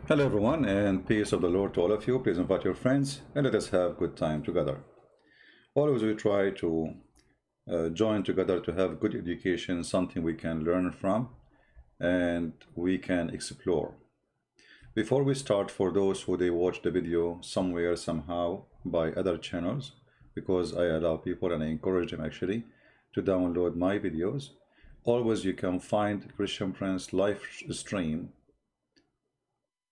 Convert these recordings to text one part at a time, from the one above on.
Hello everyone, and peace of the Lord to all of you. Please invite your friends and let us have good time together. Always we try to join together to have good education, something we can learn from and we can explore. Before we start, for those who they watch the video somewhere, somehow by other channels, because I allow people and I encourage them actually to download my videos, always you can find Christian Prince live stream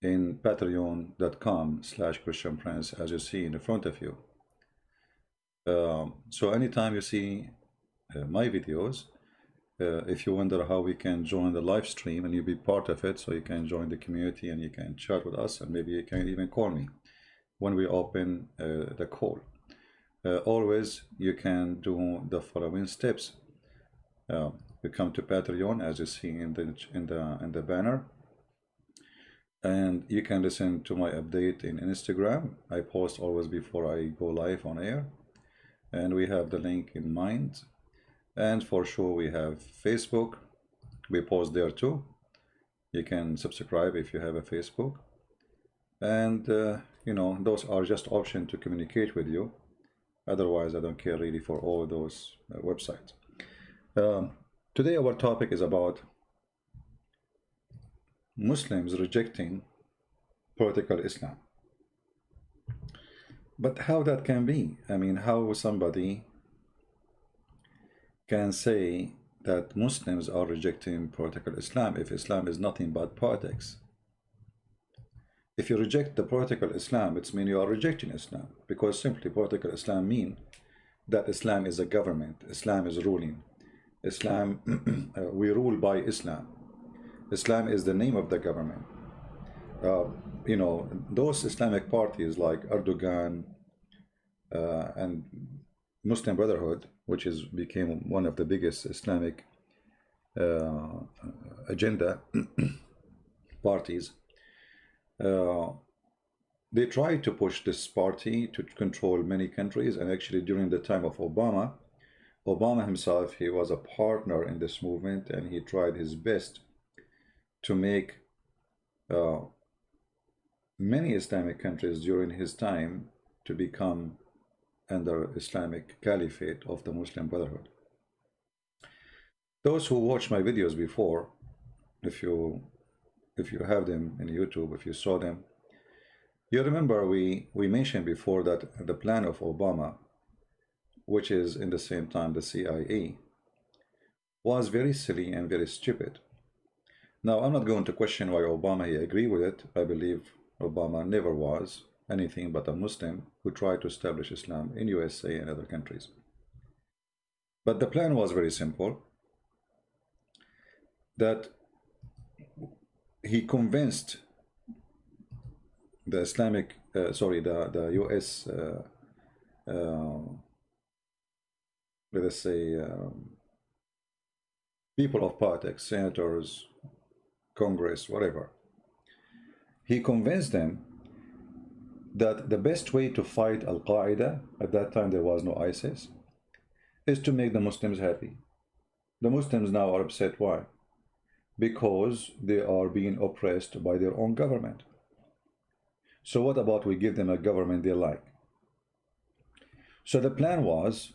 in patreon.com/Christian Prince, as you see in front of you. So anytime you see my videos, if you wonder how we can join the live stream and you be part of it, so you can join the community and you can chat with us, and maybe you can even call me when we open the call. Always you can do the following steps. You come to Patreon, as you see in the banner, and you can listen to my update in Instagram. I post always before I go live on air, and we have the link in mind. And for sure we have Facebook, we post there too. You can subscribe if you have a Facebook, and you know, those are just options to communicate with you. Otherwise I don't care really for all those websites. Today our topic is about Muslims rejecting political Islam. But how that can be? I mean, how somebody can say that Muslims are rejecting political Islam if Islam is nothing but politics? If you reject the political Islam, it means you are rejecting Islam, because simply political Islam means that Islam is a government, Islam is ruling, Islam, we rule by Islam. Islam is the name of the government. You know, those Islamic parties like Erdogan and Muslim Brotherhood, which is became one of the biggest Islamic agenda parties, they tried to push this party to control many countries. And actually during the time of Obama himself, he was a partner in this movement, and he tried his best to make many Islamic countries during his time to become under Islamic Caliphate of the Muslim Brotherhood. Those who watched my videos before, if you have them in YouTube, if you saw them, you remember we mentioned before that the plan of Obama, which is in the same time the CIA, was very silly and very stupid. Now, I'm not going to question why Obama he agreed with it. I believe Obama never was anything but a Muslim who tried to establish Islam in USA and other countries. But the plan was very simple, that he convinced the Islamic, the US, let us say, people of politics, senators, Congress, whatever. He convinced them that the best way to fight Al-Qaeda, at that time there was no ISIS, is to make the Muslims happy. The Muslims now are upset. Why? Because they are being oppressed by their own government. So what about we give them a government they like? So the plan was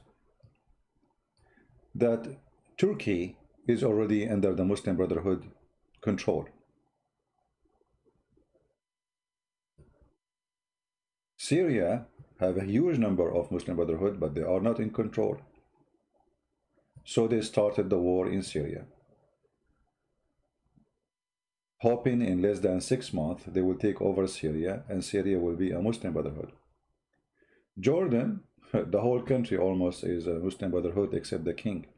that Turkey is already under the Muslim Brotherhood control. Syria have a huge number of Muslim Brotherhood, but they are not in control. So they started the war in Syria, hoping in less than 6 months they will take over Syria and Syria will be a Muslim Brotherhood. Jordan, the whole country almost is a Muslim Brotherhood except the king.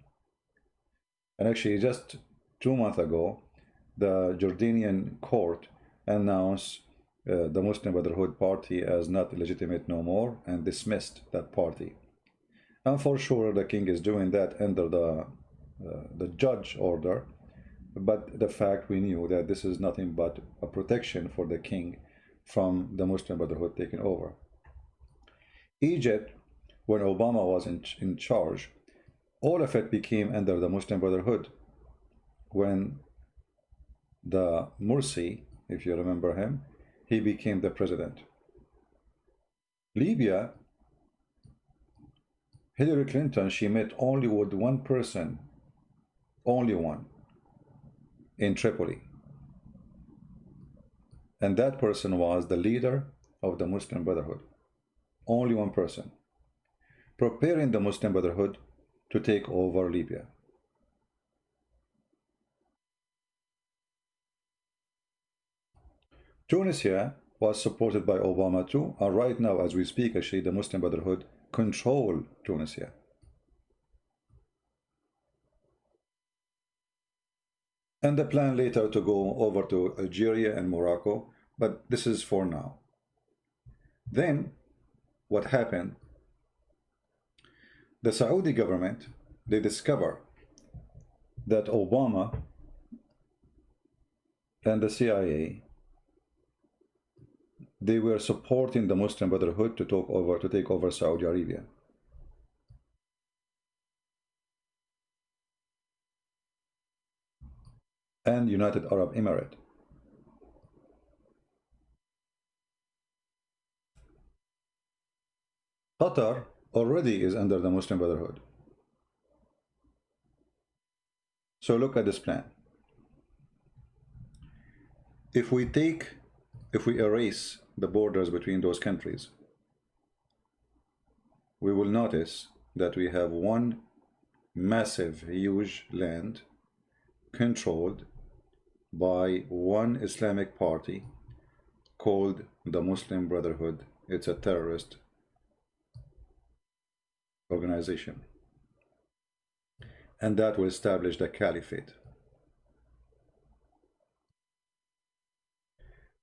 And actually just 2 months ago, the Jordanian court announced the Muslim Brotherhood party as not legitimate no more and dismissed that party. And for sure the king is doing that under the judge order, but the fact we knew that this is nothing but a protection for the king from the Muslim Brotherhood taking over. Egypt, when Obama was in charge, all of it became under the Muslim Brotherhood. When the Morsi, if you remember him, he became the president. Libya, Hillary Clinton, she met only with one person, only one, in Tripoli. And that person was the leader of the Muslim Brotherhood. Only one person. Preparing the Muslim Brotherhood to take over Libya. Tunisia was supported by Obama too, and right now as we speak, actually the Muslim Brotherhood control Tunisia. And the plan later to go over to Algeria and Morocco, but this is for now. Then what happened? The Saudi government, they discover that Obama and the CIA, they were supporting the Muslim Brotherhood to take over Saudi Arabia. And United Arab Emirates. Qatar already is under the Muslim Brotherhood. So look at this plan. If we erase the borders between those countries, we will notice that we have one massive, huge land controlled by one Islamic party called the Muslim Brotherhood. It's a terrorist organization. And that will establish the caliphate.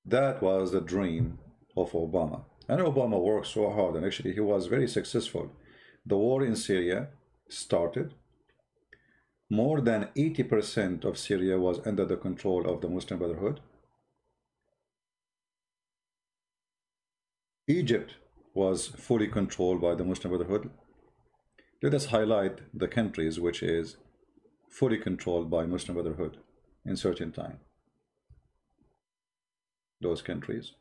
That was the dream of Obama. And Obama worked so hard, and actually he was very successful. The war in Syria started. More than 80% of Syria was under the control of the Muslim Brotherhood. Egypt was fully controlled by the Muslim Brotherhood. Let us highlight the countries which is fully controlled by Muslim Brotherhood in certain time. Those countries.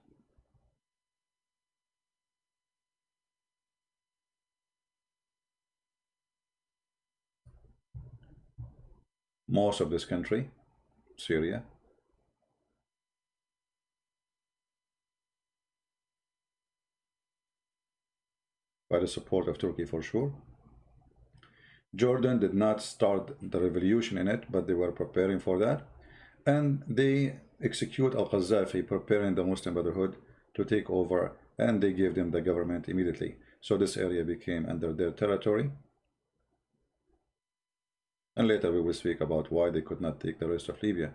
Most of this country, Syria. By the support of Turkey for sure. Jordan did not start the revolution in it, but they were preparing for that. And they execute al-Qaddafi, preparing the Muslim Brotherhood to take over, and they gave them the government immediately. So this area became under their territory. And later we will speak about why they could not take the rest of Libya.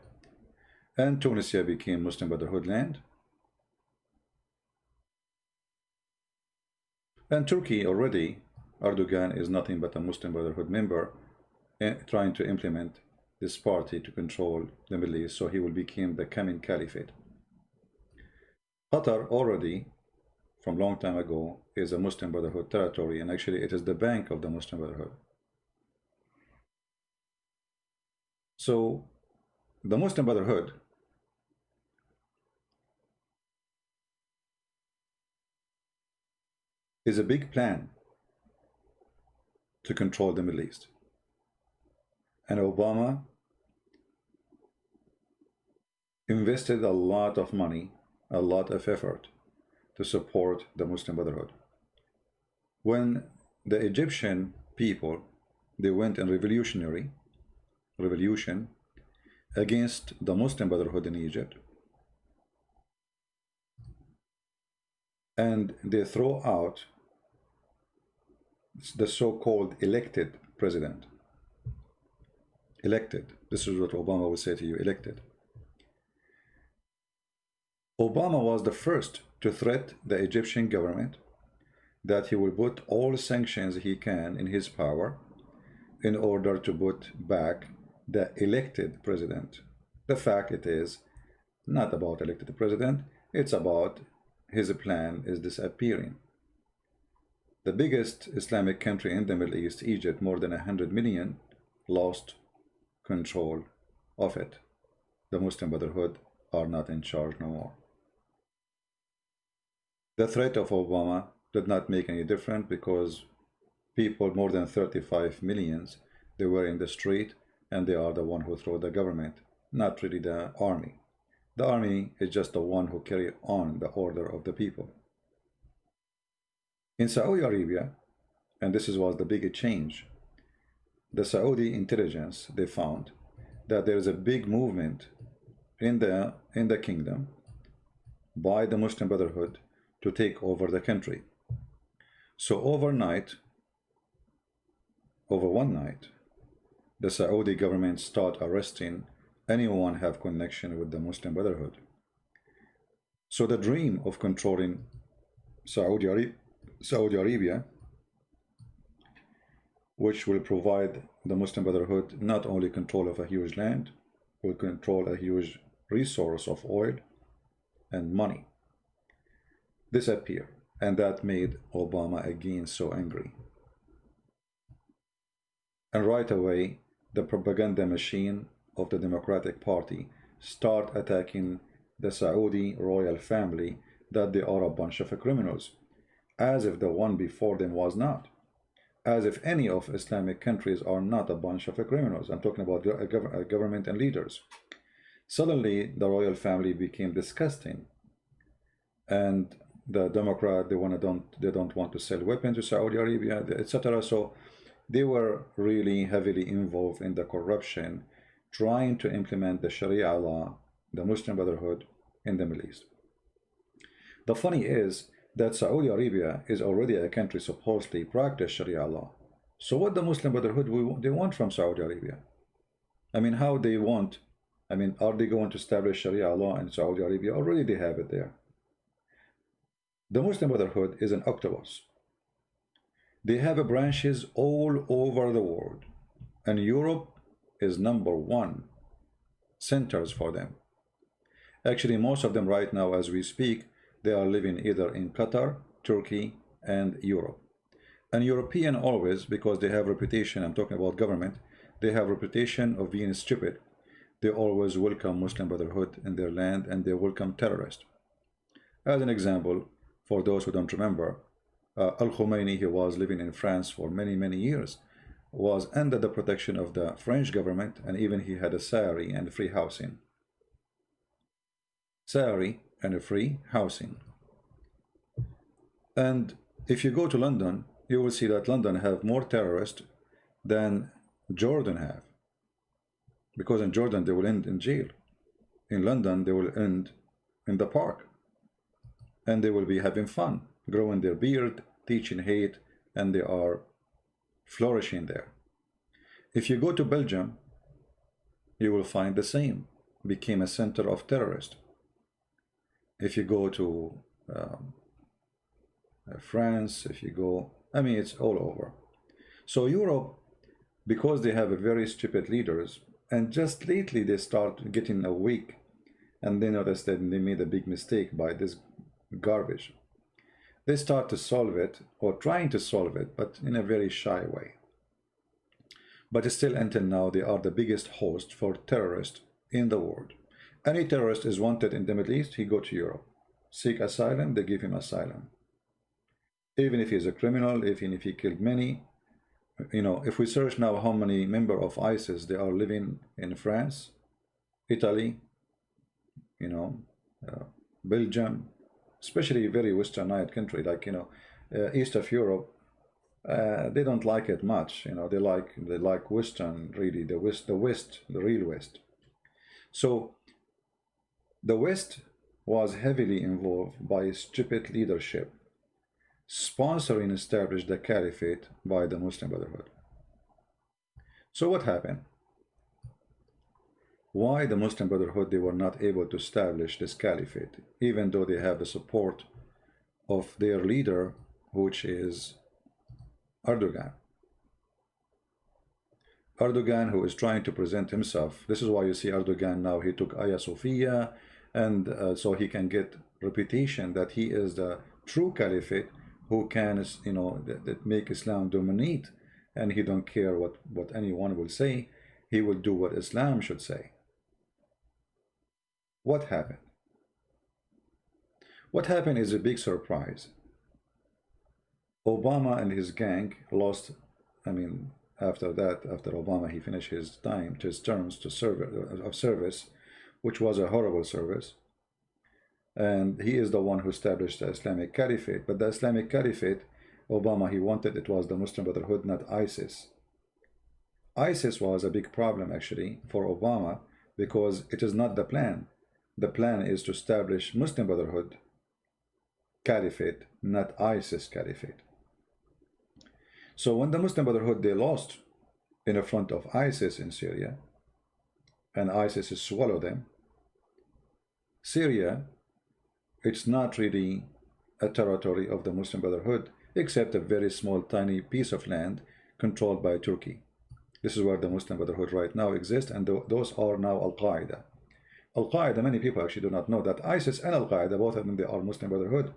And Tunisia became Muslim Brotherhood land. And Turkey already, Erdogan is nothing but a Muslim Brotherhood member, trying to implement this party to control the Middle East, so he will become the coming caliphate. Qatar already, from long time ago, is a Muslim Brotherhood territory, and actually it is the bank of the Muslim Brotherhood. So the Muslim Brotherhood is a big plan to control the Middle East. And Obama invested a lot of money, a lot of effort to support the Muslim Brotherhood. When the Egyptian people, they went in revolution against the Muslim Brotherhood in Egypt, and they throw out the so-called elected president. Elected. This is what Obama will say to you, elected. Obama was the first to threat the Egyptian government that he will put all sanctions he can in his power in order to put back the elected president. The fact it is not about elected president, it's about his plan is disappearing. The biggest Islamic country in the Middle East, Egypt, more than 100 million, lost control of it. The Muslim Brotherhood are not in charge no more. The threat of Obama did not make any difference because people, more than 35 millions, they were in the street and they are the one who throw the government, not really the army. The army is just the one who carry on the order of the people. In Saudi Arabia, and this was the big change, the Saudi intelligence, they found that there is a big movement in the kingdom by the Muslim Brotherhood to take over the country. So overnight, over one night, the Saudi government start arresting anyone have connection with the Muslim Brotherhood. So the dream of controlling Saudi Arabia, which will provide the Muslim Brotherhood not only control of a huge land, will control a huge resource of oil and money, disappear. And that made Obama again so angry. And right away, the propaganda machine of the Democratic Party start attacking the Saudi royal family, that they are a bunch of criminals, as if the one before them was not, as if any of Islamic countries are not a bunch of criminals. I'm talking about government and leaders. Suddenly, the royal family became disgusting, and the Democrat, they don't want to sell weapons to Saudi Arabia, etc. So they were really heavily involved in the corruption, trying to implement the Sharia law, the Muslim Brotherhood in the Middle East. The funny is that Saudi Arabia is already a country supposedly practice Sharia law. So what the Muslim Brotherhood they want from Saudi Arabia? I mean, how they want? I mean, are they going to establish Sharia law in Saudi Arabia? Already they have it there. The Muslim Brotherhood is an octopus. They have branches all over the world, and Europe is #1 centers for them. Actually, most of them right now, as we speak, they are living either in Qatar, Turkey, and Europe. And European always, because they have reputation, I'm talking about government, they have reputation of being stupid. They always welcome Muslim Brotherhood in their land, and they welcome terrorists. As an example, for those who don't remember, Al-Khomeini, he was living in France for many years, was under the protection of the French government, and even he had a salary and free housing. Salary and a free housing. And if you go to London, you will see that London have more terrorists than Jordan have. Because in Jordan, they will end in jail. In London, they will end in the park. And they will be having fun, growing their beard, teaching hate, and they are flourishing there. If you go to Belgium, you will find the same, became a center of terrorists. If you go to France, if you go, I mean, it's all over. So Europe, because they have a very stupid leaders, and just lately they start getting weak, and they notice that they made a big mistake by this garbage. They start to solve it, or trying to solve it, but in a very shy way. But still, until now, they are the biggest host for terrorists in the world. Any terrorist is wanted in the Middle East, he go to Europe. Seek asylum, they give him asylum. Even if he's a criminal, even if he killed many, you know, if we search now how many members of ISIS they are living in France, Italy, you know, Belgium, especially very westernized country like, you know, east of Europe, they don't like it much. You know, they like Western, really, the real West. So the West was heavily involved by stupid leadership, sponsoring established the caliphate by the Muslim Brotherhood. So what happened? Why the Muslim Brotherhood, they were not able to establish this caliphate, even though they have the support of their leader, which is Erdogan. Erdogan, who is trying to present himself. This is why you see Erdogan now, he took Hagia Sophia, and so he can get reputation that he is the true caliphate who can, you know, that make Islam dominate, and he don't care what anyone will say. He will do what Islam should say. What happened? What happened is a big surprise. Obama and his gang lost, I mean, after that, after Obama, he finished his time, his terms to of service, which was a horrible service. And he is the one who established the Islamic Caliphate. But the Islamic Caliphate, Obama, he wanted it was the Muslim Brotherhood, not ISIS. ISIS was a big problem, actually, for Obama, because it is not the plan. The plan is to establish Muslim Brotherhood Caliphate, not ISIS Caliphate. So when the Muslim Brotherhood, they lost in the front of ISIS in Syria, and ISIS swallowed them, Syria, it's not really a territory of the Muslim Brotherhood, except a very small, tiny piece of land controlled by Turkey. This is where the Muslim Brotherhood right now exists, and those are now Al-Qaeda. Al-Qaeda, many people actually do not know that ISIS and Al-Qaeda, both of them, they are Muslim Brotherhood.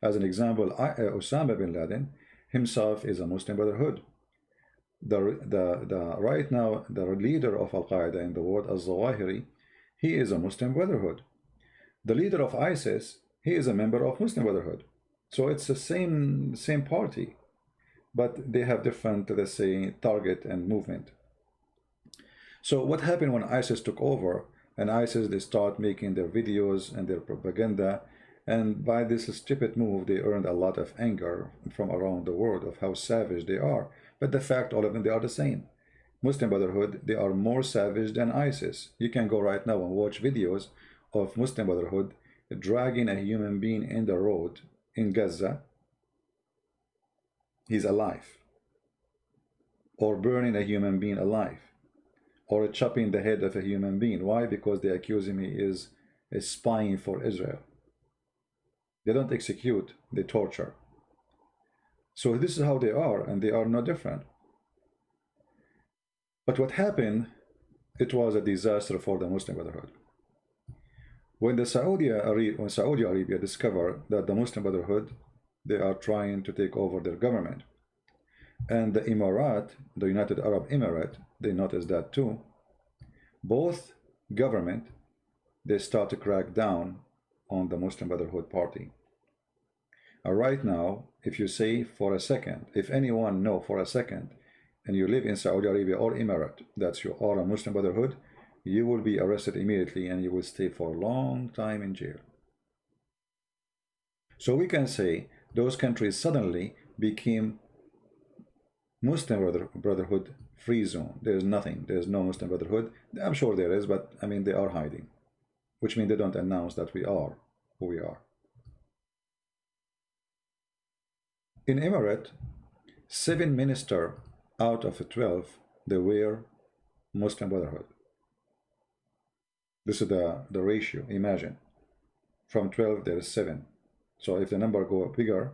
As an example, Osama bin Laden himself is a Muslim Brotherhood. Right now, the leader of Al-Qaeda in the world, Al-Zawahiri, he is a Muslim Brotherhood. The leader of ISIS, he is a member of Muslim Brotherhood. So it's the same party, but they have different, let's say, target and movement. So what happened when ISIS took over, and ISIS, they start making their videos and their propaganda, and by this stupid move, they earned a lot of anger from around the world of how savage they are. But the fact, all of them, they are the same. Muslim Brotherhood, they are more savage than ISIS. You can go right now and watch videos of Muslim Brotherhood dragging a human being in the road in Gaza. He's alive. Or burning a human being alive. Or chopping the head of a human being. Why? Because they accuse him he is spying for Israel. They don't execute, they torture. So this is how they are, and they are no different. But what happened, it was a disaster for the Muslim Brotherhood. When Saudi Arabia discovered that the Muslim Brotherhood, they are trying to take over their government, and the Emirat, the United Arab Emirates, they noticed that too. Both government, they start to crack down on the Muslim Brotherhood party. Right now, if you say for a second, if anyone know for a second, and you live in Saudi Arabia or Emirate, that you are a Muslim Brotherhood, you will be arrested immediately and you will stay for a long time in jail. So we can say those countries suddenly became Muslim Brotherhood free zone. There's nothing. There's no Muslim Brotherhood. I'm sure there is, but I mean, they are hiding, which means they don't announce that we are who we are. In Emirate, 7 ministers out of 12, they were Muslim Brotherhood. This is the ratio. Imagine, from 12 there is 7. So if the number go bigger,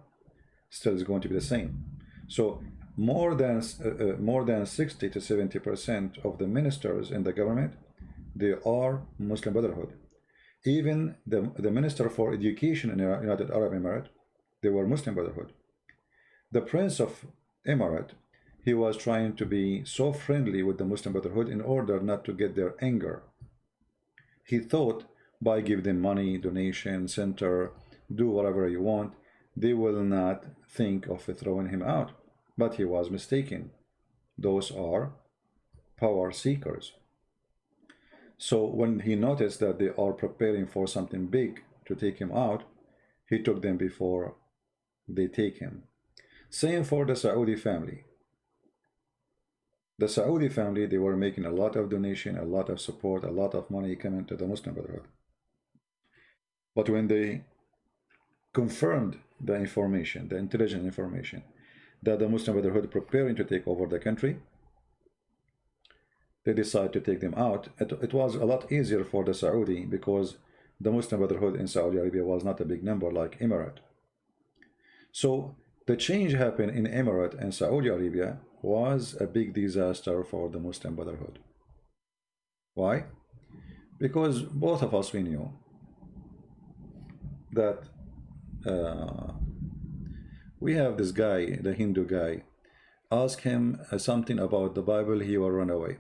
still is going to be the same. So more than 60 to 70% of the ministers in the government, they are Muslim Brotherhood. Even the Minister for Education in the United Arab Emirates, they were Muslim Brotherhood. The Prince of Emirate, he was trying to be so friendly with the Muslim Brotherhood in order not to get their anger. He thought by giving them money, donation, center, do whatever you want, they will not think of throwing him out. But he was mistaken. Those are power seekers. So when he noticed that they are preparing for something big to take him out, he took them before they take him. Same for the Saudi family. The Saudi family, they were making a lot of donation, a lot of support, a lot of money coming to the Muslim Brotherhood. But when they confirmed the information, the intelligent information, that the Muslim Brotherhood preparing to take over the country, they decided to take them out. It was a lot easier for the Saudi because the Muslim Brotherhood in Saudi Arabia was not a big number like Emirate. So the change happened in Emirate and Saudi Arabia was a big disaster for the Muslim Brotherhood. Why? Because both of us, we knew that we have this guy, the Hindu guy, ask him something about the Bible, he will run away.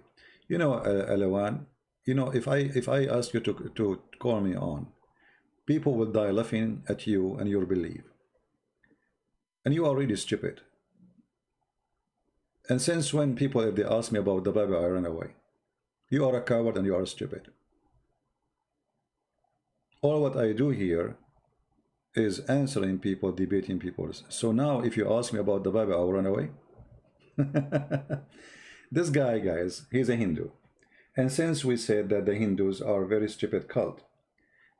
You know, Alawan, you know, if I ask you to call me on, people will die laughing at you and your belief. And you are really stupid. And since when people, if they ask me about the Bible, I run away. You are a coward and you are stupid. All what I do here is answering people, debating people. So now if you ask me about the Bible, I'll run away. This guy, guys, he's a Hindu. And since we said that the Hindus are a very stupid cult,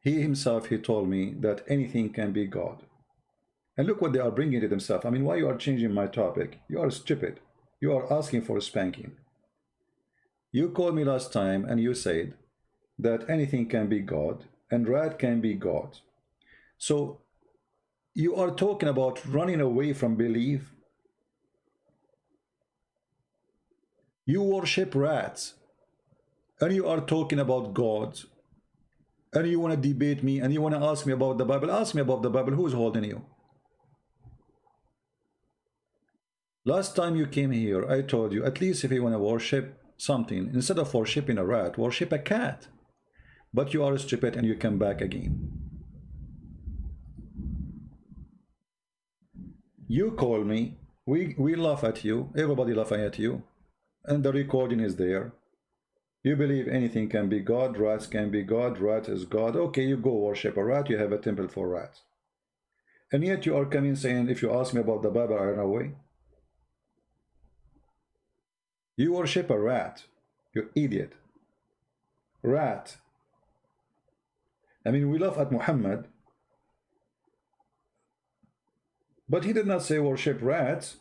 he himself, he told me that anything can be God. And look what they are bringing to themselves. I mean, why you are changing my topic? You are stupid. You are asking for a spanking. You called me last time and you said that anything can be God and rat can be God. So you are talking about running away from belief. You worship rats and you are talking about God, and you want to debate me and you want to ask me about the Bible. Ask me about the Bible. Who's holding you? Last time you came here, I told you, at least if you want to worship something, instead of worshiping a rat, worship a cat. But you are stupid and you come back again. You call me, we laugh at you, everybody laughing at you, and the recording is there. You believe anything can be God, rats can be God, rat is God. Okay, you go worship a rat, you have a temple for rats. And yet you are coming saying, if you ask me about the Bible, I run away. You worship a rat, you idiot. Rat. I mean, we laugh at Muhammad, but he did not say worship rats.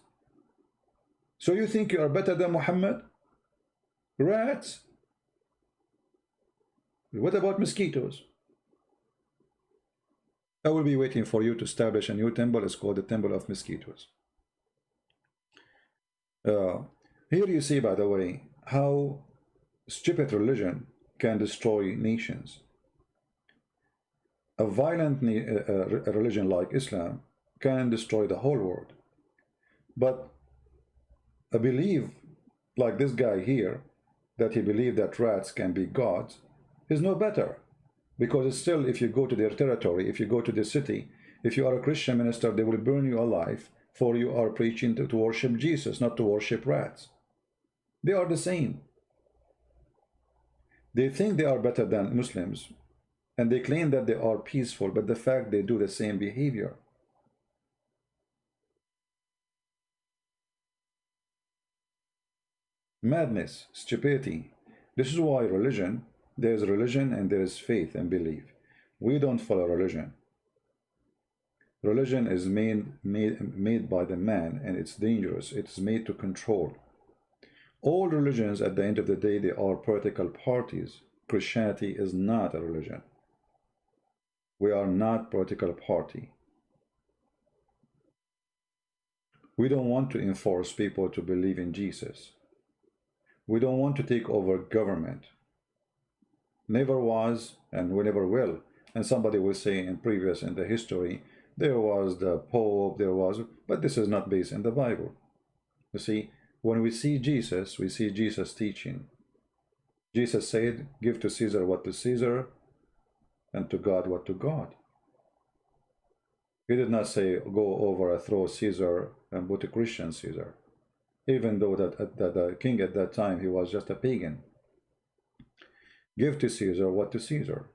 So you think you are better than Muhammad? Rats? What about mosquitoes? I will be waiting for you to establish a new temple. It's called the Temple of Mosquitoes. Here you see, by the way, how stupid religion can destroy nations. A violent religion like Islam can destroy the whole world. But a belief like this guy here, that he believed that rats can be gods, is no better. Because it's still, if you go to their territory, if you go to the city, if you are a Christian minister, they will burn you alive, for you are preaching to worship Jesus, not to worship rats. They are the same. They think they are better than Muslims, and they claim that they are peaceful, but the fact they do the same behavior. Madness, stupidity. This is why religion, there is religion and there is faith and belief. We don't follow religion. Religion is made by the man, and it's dangerous. It's made to control. All religions, at the end of the day, they are political parties. Christianity is not a religion. We are not political party. We don't want to enforce people to believe in Jesus. We don't want to take over government. Never was, and we never will. And somebody will say in the history, there was the Pope, but this is not based in the Bible. You see, when we see Jesus teaching. Jesus said, give to Caesar what to Caesar, and to God what to God. He did not say, go overthrow Caesar and put a Christian Caesar. Even though that the king at that time, he was just a pagan. Give to Caesar what to Caesar.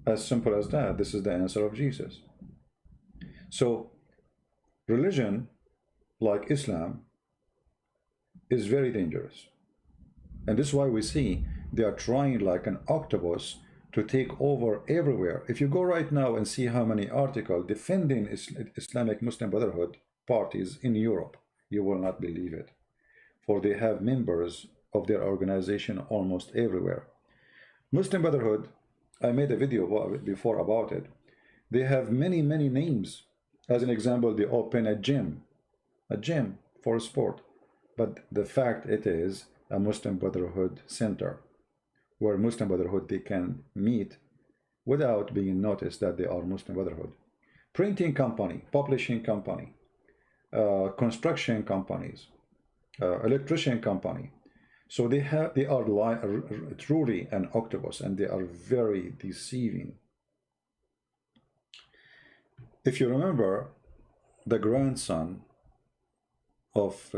As simple as that. This is the answer of Jesus. So, religion, like Islam, is very dangerous. And this is why we see they are trying like an octopus to take over everywhere. If you go right now and see how many articles defending Islamic Muslim Brotherhood parties in Europe, you will not believe it. For they have members of their organization almost everywhere. Muslim Brotherhood, I made a video before about it. They have many names. As an example, they open a gym for sport. But the fact it is a Muslim Brotherhood center, where Muslim Brotherhood, they can meet without being noticed that they are Muslim Brotherhood. Printing company, publishing company, construction companies, electrician company. So they are truly an octopus, and they are very deceiving. If you remember, the grandson of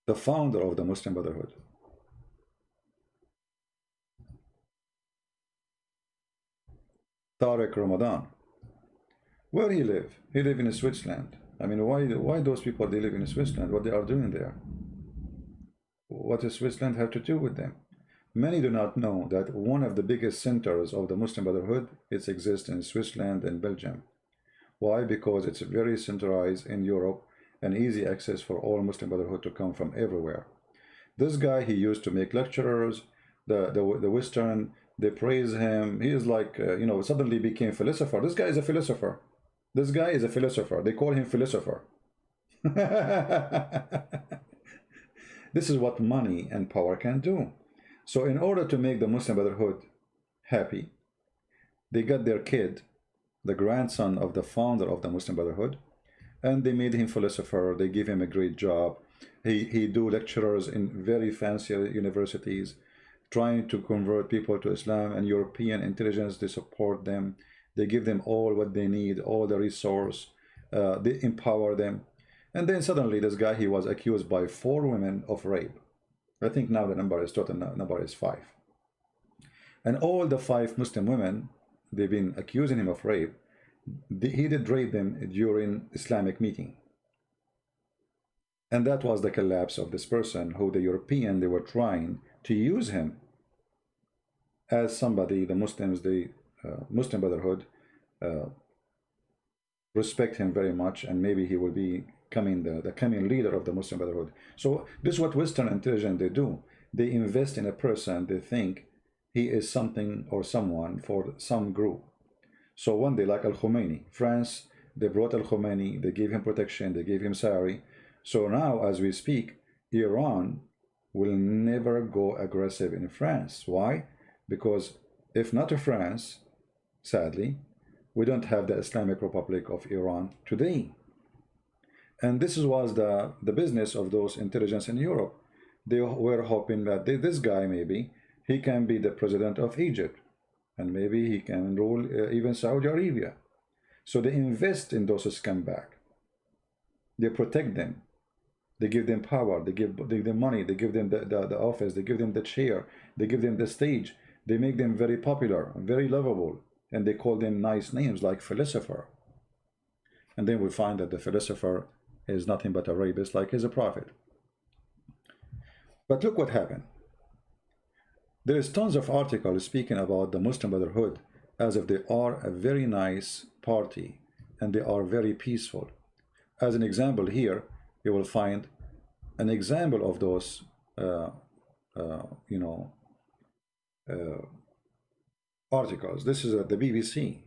the founder of the Muslim Brotherhood, Tariq Ramadan, where he live? He live in Switzerland. I mean, why those people, they live in Switzerland? What they are doing there? What does Switzerland have to do with them? Many do not know that one of the biggest centers of the Muslim Brotherhood, it exists in Switzerland and Belgium. Why? Because it's very centralized in Europe and easy access for all Muslim Brotherhood to come from everywhere. This guy, he used to make lecturers, the Western, they praise him. He is like, you know, suddenly became philosopher. This guy is a philosopher. This guy is a philosopher. They call him philosopher. This is what money and power can do. So in order to make the Muslim Brotherhood happy, they got their kid, the grandson of the founder of the Muslim Brotherhood, and they made him philosopher. They give him a great job. He do lecturers in very fancy universities, trying to convert people to Islam, and European intelligence, they support them. They give them all what they need, all the resource. They empower them. And then suddenly this guy, he was accused by 4 women of rape. I think now the total number is 5. And all the 5 Muslim women, they've been accusing him of rape. He did rape them during Islamic meeting. And that was the collapse of this person who the European, they were trying to use him as somebody, the Muslims, the Muslim Brotherhood respect him very much, and maybe he will be the coming leader of the Muslim Brotherhood. So this is what Western intelligence they do. They invest in a person, they think he is something or someone for some group. So one day, like Al-Khomeini, France, they brought Al-Khomeini, they gave him protection, they gave him salary. So now, as we speak, Iran will never go aggressive in France. Why? Because if not France, sadly, we don't have the Islamic Republic of Iran today. And this was the business of those intelligence in Europe. They were hoping that this guy, maybe, he can be the president of Egypt. And maybe he can rule even Saudi Arabia. So they invest in those scumbags. They protect them. They give them power. They give them money. They give them the office. They give them the chair. They give them the stage. They make them very popular, very lovable. And they call them nice names like philosopher. And then we find that the philosopher is nothing but a rapist, like he's a prophet. But look what happened. There is tons of articles speaking about the Muslim Brotherhood as if they are a very nice party and they are very peaceful. As an example here, you will find an example of those, articles. This is the BBC.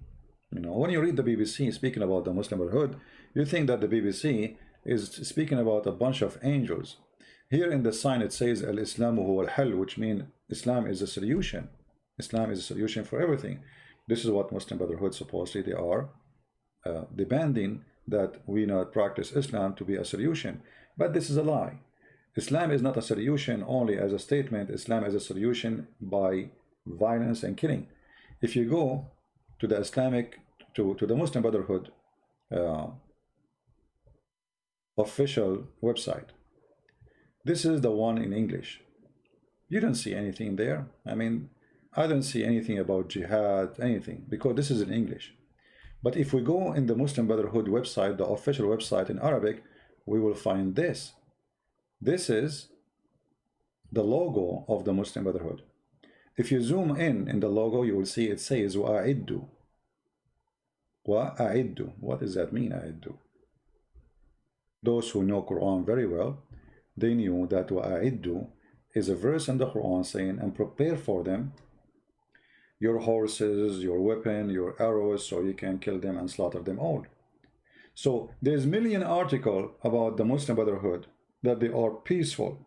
You know, when you read the BBC speaking about the Muslim Brotherhood, you think that the BBC is speaking about a bunch of angels. Here in the sign it says Al-Islamu huwa al-hal, which means Islam is a solution. Islam is a solution for everything. This is what Muslim Brotherhood supposedly they are demanding, that we not practice Islam to be a solution. But this is a lie. Islam is not a solution only as a statement. Islam is a solution by violence and killing. If you go to the Islamic, to the Muslim Brotherhood official website, this is the one in English. You don't see anything there. I mean, I don't see anything about jihad, anything, because this is in English. But if we go in the Muslim Brotherhood website, the official website in Arabic, we will find this. This is the logo of the Muslim Brotherhood. If you zoom in the logo, you will see it says وَأَعِدُّ. وَأَعِدُّ. What does that mean, أَعِدُّ? Those who know Quran very well, they knew that وَأَعِدُّ is a verse in the Quran saying, and prepare for them your horses, your weapon, your arrows, so you can kill them and slaughter them all. So there's a million articles about the Muslim Brotherhood that they are peaceful.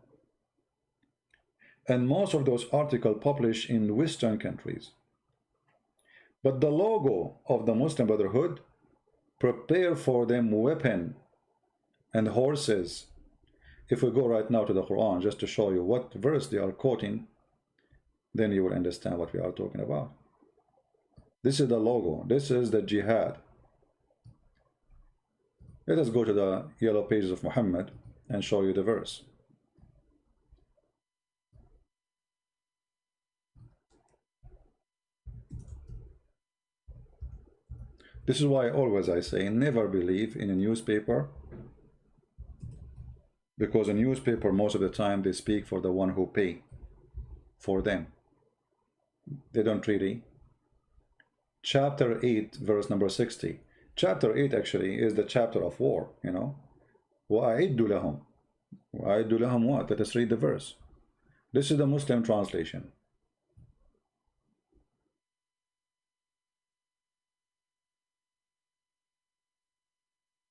And most of those articles published in Western countries. But the logo of the Muslim Brotherhood, prepare for them weapon and horses. If we go right now to the Quran, just to show you what verse they are quoting, then you will understand what we are talking about. This is the logo. This is the jihad. Let us go to the yellow pages of Muhammad and show you the verse. This is why always I say never believe in a newspaper, because a newspaper most of the time they speak for the one who pay for them. They don't really. Chapter 8 verse number 60. Chapter 8 actually is the chapter of war, you know. وَأَعِدُّ لَهُمْ. وَأَعِدُّ لَهُمْ what? Let us read the verse. This is the Muslim translation.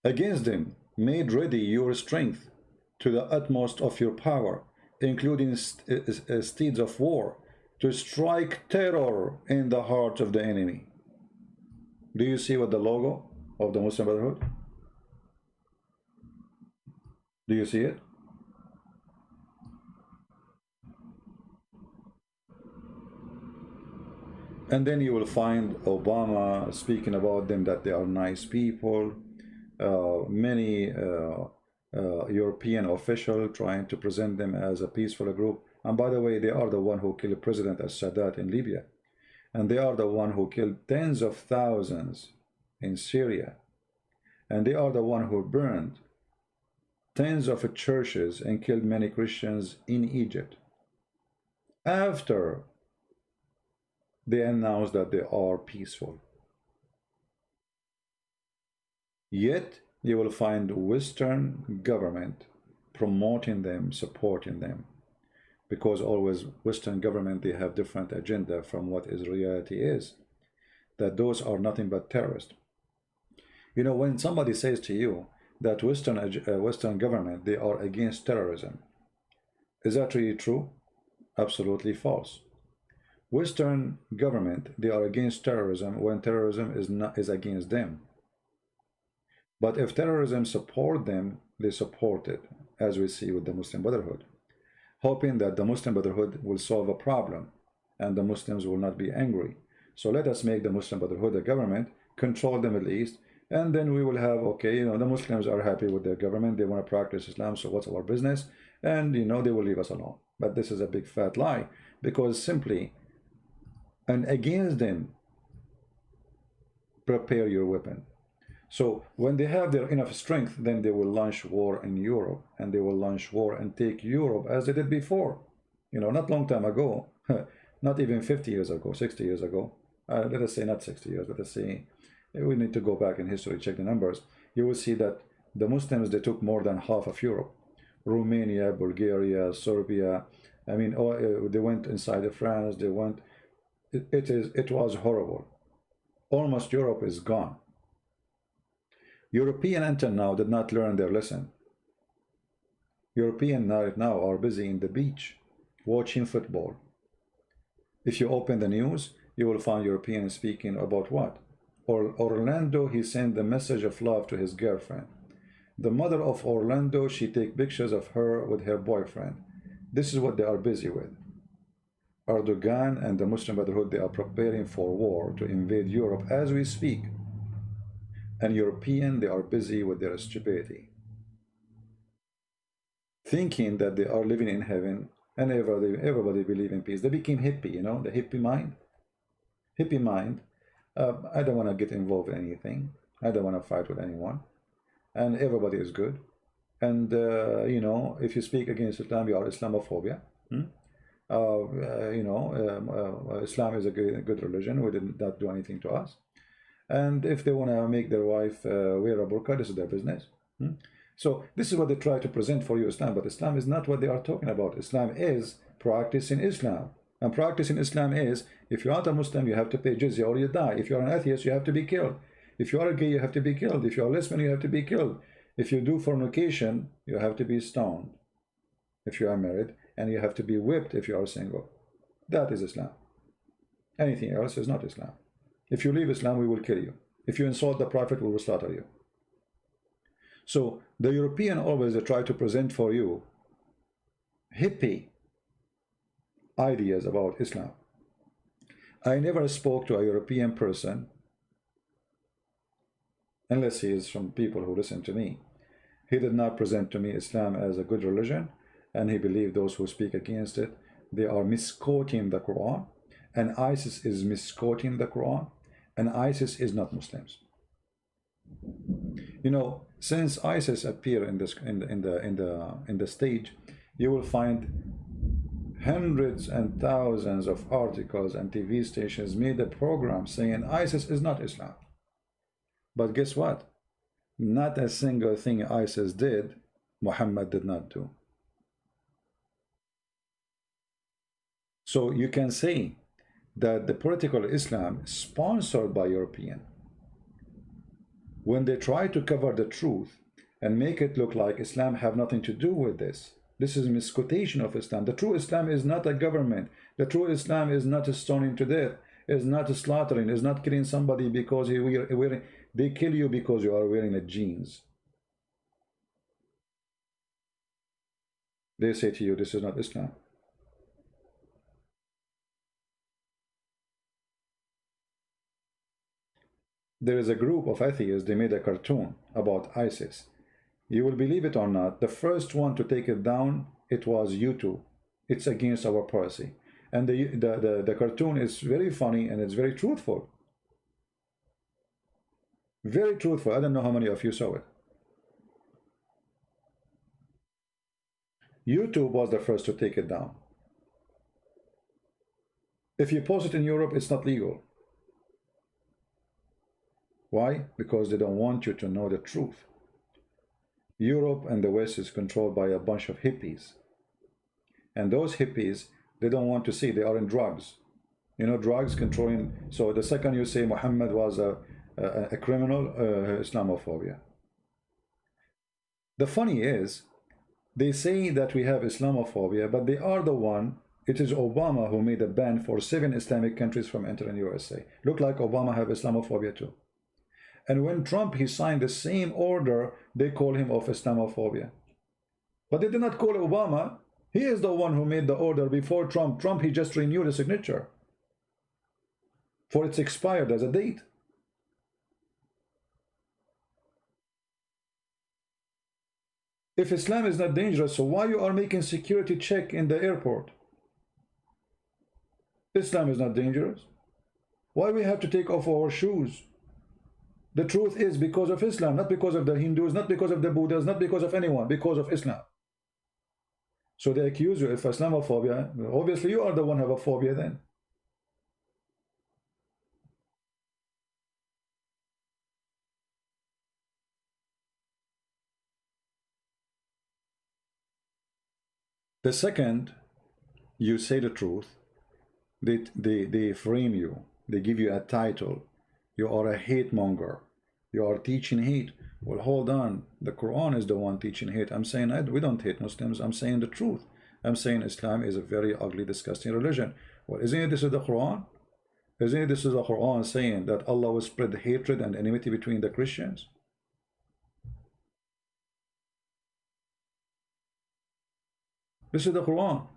Against them, made ready your strength to the utmost of your power, including steeds of war, to strike terror in the heart of the enemy. Do you see what the logo of the Muslim Brotherhood? Do you see it? And then you will find Obama speaking about them, that they are nice people. Many European officials trying to present them as a peaceful group. And by the way, they are the one who killed President Assad in Libya. And they are the one who killed tens of thousands in Syria. And they are the one who burned tens of churches and killed many Christians in Egypt. After they announced that they are peaceful. Yet you will find Western government promoting them, supporting them, because always Western government, they have different agenda from what is reality is, that those are nothing but terrorists. You know, when somebody says to you that Western government, they are against terrorism, is that really true? Absolutely false. Western government, they are against terrorism when terrorism is against them. But if terrorism support them, they support it, as we see with the Muslim Brotherhood, hoping that the Muslim Brotherhood will solve a problem and the Muslims will not be angry. So let us make the Muslim Brotherhood a government, control the Middle East, and then we will have, okay, you know, the Muslims are happy with their government, they want to practice Islam, so what's our business? And, you know, they will leave us alone. But this is a big fat lie, because simply, and against them, prepare your weapon. So when they have their enough strength, then they will launch war in Europe, and they will launch war and take Europe as they did before. You know, not long time ago, not even 50 years ago, 60 years ago, let us say not 60 years, let us say, we need to go back in history, check the numbers. You will see that the Muslims, they took more than half of Europe. Romania, Bulgaria, Serbia, I mean, they went inside of France, they went, it was horrible. Almost Europe is gone. European until now did not learn their lesson. European right now are busy in the beach watching football. If you open the news, you will find Europeans speaking about what? Orlando, he sent the message of love to his girlfriend. The mother of Orlando, she take pictures of her with her boyfriend. This is what they are busy with. Erdogan and the Muslim Brotherhood, they are preparing for war to invade Europe as we speak. And European, they are busy with their stupidity, thinking that they are living in heaven and everybody believe in peace. They became hippie, you know, the hippie mind. Hippie mind. I don't want to get involved in anything. I don't want to fight with anyone. And everybody is good. And, you know, if you speak against Islam, you are Islamophobia. You know, Islam is a good religion. We did not do anything to us. And if they want to make their wife wear a burqa, this is their business. So this is what they try to present for you, Islam. But Islam is not what they are talking about. Islam is practicing Islam. And practicing Islam is, if you are a Muslim, you have to pay jizya or you die. If you are an atheist, you have to be killed. If you are a gay, you have to be killed. If you are a lesbian, you have to be killed. If you do fornication, you have to be stoned if you are married, and you have to be whipped if you are single. That is Islam. Anything else is not Islam. If you leave Islam, we will kill you. If you insult the Prophet, we will slaughter you. So the European always try to present for you hippie ideas about Islam. I never spoke to a European person, unless he is from people who listen to me. He did not present to me Islam as a good religion, and he believed those who speak against it, they are misquoting the Quran, and ISIS is misquoting the Quran, and ISIS is not Muslims. You know, since ISIS appear in this in the stage, you will find hundreds and thousands of articles and TV stations made a program saying ISIS is not Islam. But guess what? Not a single thing ISIS did, Muhammad did not do. So you can say that the political Islam is sponsored by European. When they try to cover the truth and make it look like Islam have nothing to do with this, this is misquotation of Islam. The true Islam is not a government. The true Islam is not stoning to death, is not slaughtering, is not killing somebody because they kill you because you are wearing a jeans. They say to you, this is not Islam. There is a group of atheists, they made a cartoon about ISIS. You will believe it or not, the first one to take it down, it was YouTube. It's against our policy. And the cartoon is very funny and it's very truthful. Very truthful. I don't know how many of you saw it. YouTube was the first to take it down. If you post it in Europe, it's not legal. Why? Because they don't want you to know the truth. Europe and the West is controlled by a bunch of hippies. And those hippies, they don't want to see, they are in drugs. You know, drugs controlling. So the second you say Muhammad was a criminal, Islamophobia. The funny is, they say that we have Islamophobia, but they are the one, it is Obama who made a ban for 7 Islamic countries from entering USA. Look like Obama have Islamophobia too. And when Trump, he signed the same order, they call him of Islamophobia. But they did not call Obama. He is the one who made the order before Trump. Trump, he just renewed the signature. For it's expired as a date. If Islam is not dangerous, so why you are making security check in the airport? Islam is not dangerous. Why we have to take off our shoes? The truth is because of Islam, not because of the Hindus, not because of the Buddhas, not because of anyone, because of Islam. So they accuse you of Islamophobia. Obviously, you are the one who have a phobia then. The second you say the truth, they frame you. They give you a title. You are a hate monger. You are teaching hate. Well, hold on. The Quran is the one teaching hate. I'm saying we don't hate Muslims. I'm saying the truth. I'm saying Islam is a very ugly, disgusting religion. Well, isn't it this is the Quran? Isn't it this is the Quran saying that Allah will spread hatred and enmity between the Christians? This is the Quran.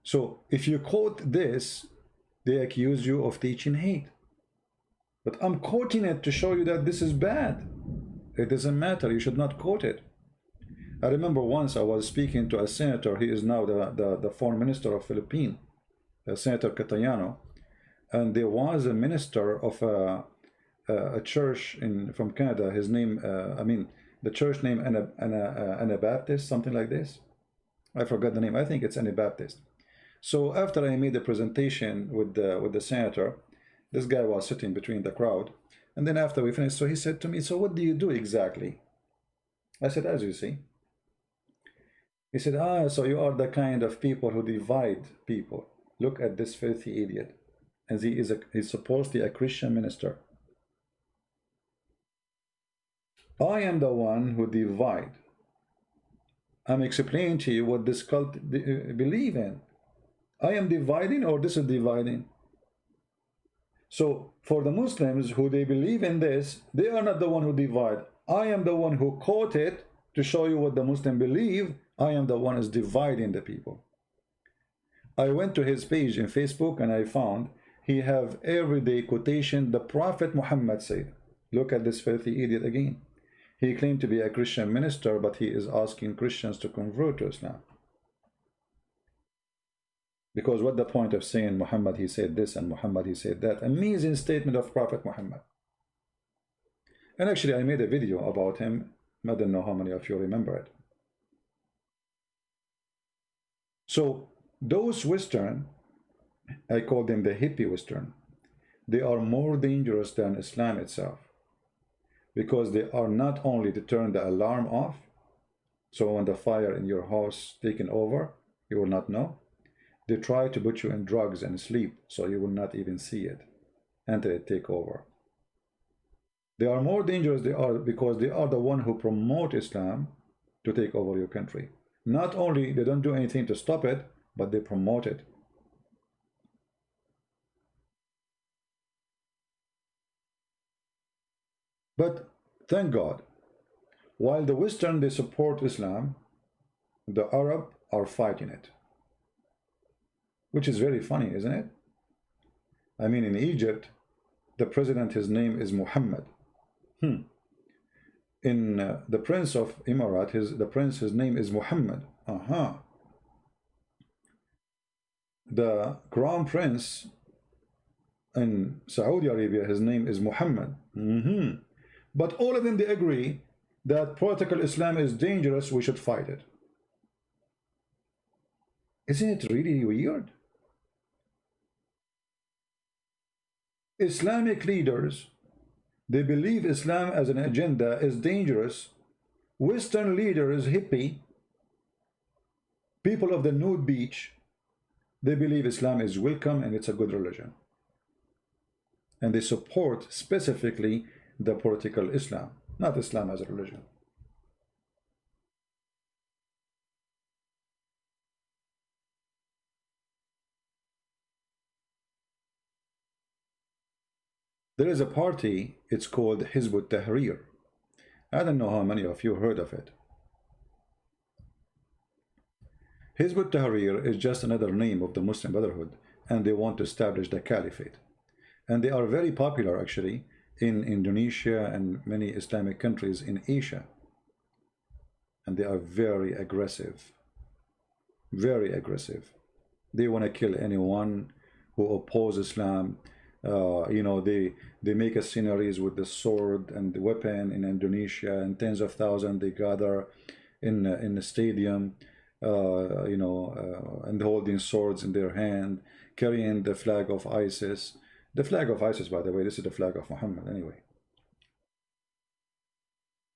So if you quote this, they accuse you of teaching hate. But I'm quoting it to show you that this is bad. It doesn't matter. You should not quote it. I remember once I was speaking to a senator. He is now the foreign minister of Philippines, Senator Catayano. And there was a minister of a church from Canada. His name, the church name Anabaptist, something like this. I forgot the name. I think it's Anabaptist. So after I made the presentation with the senator, this guy was sitting between the crowd. And then after we finished, so he said to me, so what do you do exactly? I said, as you see. He said, so you are the kind of people who divide people. Look at this filthy idiot. And he's supposedly a Christian minister. I am the one who divide. I'm explaining to you what this cult believe in. I am dividing, or this is dividing. So for the Muslims who they believe in this, they are not the one who divide. I am the one who quote it to show you what the Muslim believe. I am the one who is dividing the people. I went to his page in Facebook and I found he have everyday quotation the Prophet Muhammad said. Look at this filthy idiot again. He claimed to be a Christian minister, but he is asking Christians to convert to Islam. Because what the point of saying Muhammad he said this and Muhammad he said that? Amazing statement of Prophet Muhammad. And actually I made a video about him. I don't know how many of you remember it. So those Western, I call them the hippie Western, they are more dangerous than Islam itself, because they are not only to turn the alarm off, so when the fire in your house taken over, you will not know. They try to put you in drugs and sleep, so you will not even see it until it take over. They are more dangerous because they are the one who promote Islam to take over your country. Not only they don't do anything to stop it, but they promote it. But thank God, while the Western they support Islam, the Arab are fighting it. Which is very funny, isn't it? I mean, in Egypt, the president, his name is Muhammad. In the Prince of Emirat, his name is Muhammad. The Crown Prince in Saudi Arabia, his name is Muhammad. But all of them, they agree that political Islam is dangerous, we should fight it. Isn't it really weird? Islamic leaders, they believe Islam as an agenda is dangerous. Western leaders, hippie, people of the nude beach, they believe Islam is welcome and it's a good religion. And they support specifically the political Islam, not Islam as a religion. There is a party, it's called Hizb ut-Tahrir. I don't know how many of you heard of it. Hizb ut-Tahrir is just another name of the Muslim Brotherhood, and they want to establish the caliphate. And they are very popular actually in Indonesia and many Islamic countries in Asia. And they are very aggressive. Very aggressive. They want to kill anyone who opposes Islam. You know, they make a sceneries with the sword and the weapon in Indonesia, and tens of thousands they gather in the stadium, you know, and holding swords in their hand, carrying the flag of ISIS. The flag of ISIS, by the way, this is the flag of Muhammad anyway.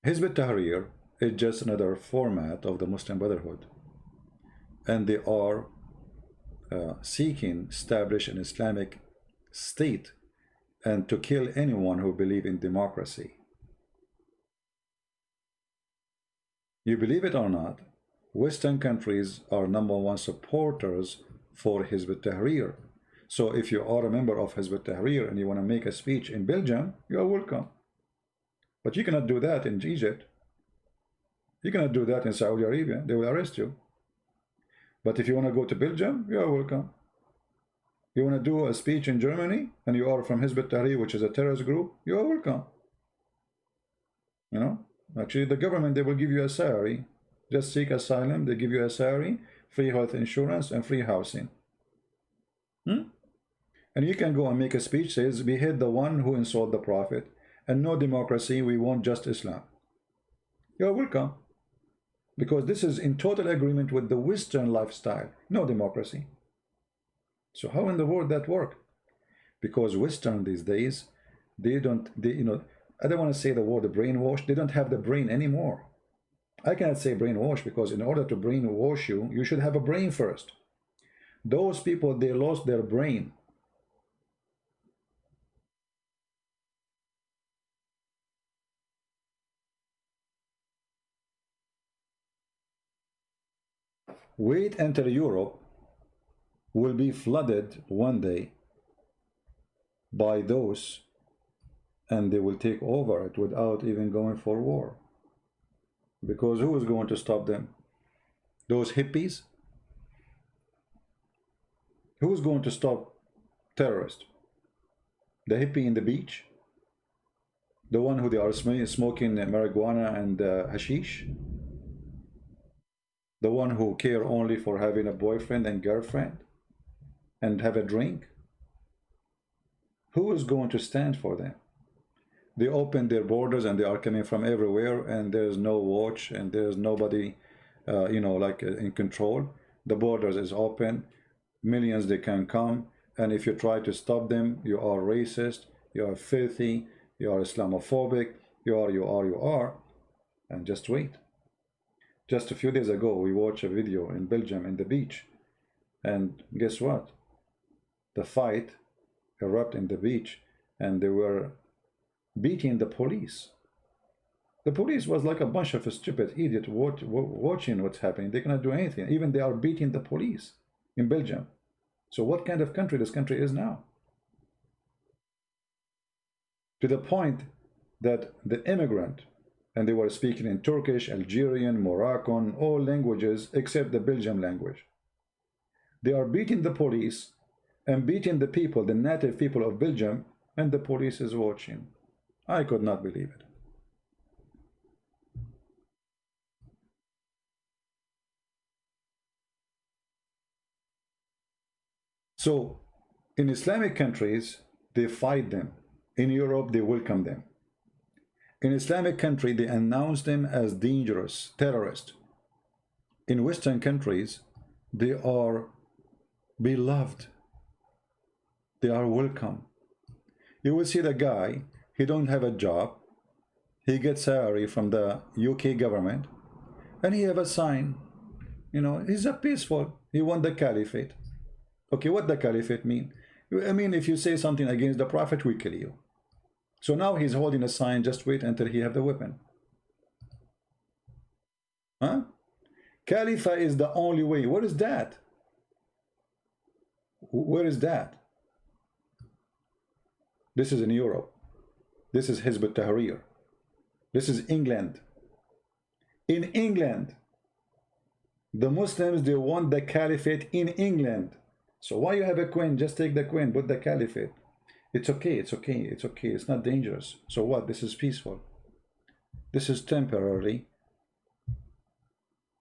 Hizb ut-Tahrir is just another format of the Muslim Brotherhood, and they are seeking establish an Islamic state and to kill anyone who believes in democracy. You believe it or not, Western countries are #1 supporters for Hizb ut-Tahrir. So if you are a member of Hizb ut-Tahrir and you want to make a speech in Belgium, you are welcome. But you cannot do that in Egypt. You cannot do that in Saudi Arabia. They will arrest you. But if you want to go to Belgium, you are welcome. You want to do a speech in Germany and you are from Hizb ut-Tahrir, which is a terrorist group, you are welcome. You know, actually the government, they will give you a salary. Just seek asylum, they give you a salary, free health insurance and free housing. And you can go and make a speech says, we hate the one who insulted the Prophet, and no democracy, we want just Islam. You are welcome. Because this is in total agreement with the Western lifestyle, no democracy. So how in the world that work? Because Western these days, you know, I don't want to say the word brainwash, they don't have the brain anymore. I cannot say brainwash because in order to brainwash you, you should have a brain first. Those people, they lost their brain. Wait until Europe will be flooded one day by those, and they will take over it without even going for war. Because who is going to stop them? Those hippies? Who's going to stop terrorists? The hippie in the beach? The one who they are smoking marijuana and hashish? The one who care only for having a boyfriend and girlfriend and have a drink? Who is going to stand for them? They open their borders and they are coming from everywhere, and there's no watch and there's nobody in control. The borders is open, millions they can come, and if you try to stop them, you are racist, you are filthy, you are Islamophobic, you are, and just wait. Just a few days ago, we watched a video in Belgium in the beach, and guess what? The fight erupted in the beach, and they were beating the police. The police was like a bunch of stupid idiots watching what's happening. They cannot do anything. Even they are beating the police in Belgium. So what kind of country this country is now? To the point that the immigrant, and they were speaking in Turkish, Algerian, Moroccan, all languages except the Belgian language. They are beating the police and beating the people, the native people of Belgium, and the police is watching. I could not believe it. So, in Islamic countries, they fight them. In Europe, they welcome them. In Islamic country, they announce them as dangerous, terrorists. In Western countries, they are beloved. They are welcome. You will see the guy, he don't have a job, he gets salary from the UK government, and he have a sign, he's a peaceful, he want the caliphate. Okay, what the caliphate mean? I mean, if you say something against the prophet, we kill you. So now he's holding a sign, just wait until he have the weapon. Huh? Caliphate is the only way. What is that? Where is that? This is in Europe. This is Hizb ut-Tahrir. This is England. In England, the Muslims, they want the caliphate in England. So why you have a queen? Just take the queen, put the caliphate. It's okay, it's okay, it's okay. It's not dangerous. So what? This is peaceful. This is temporary.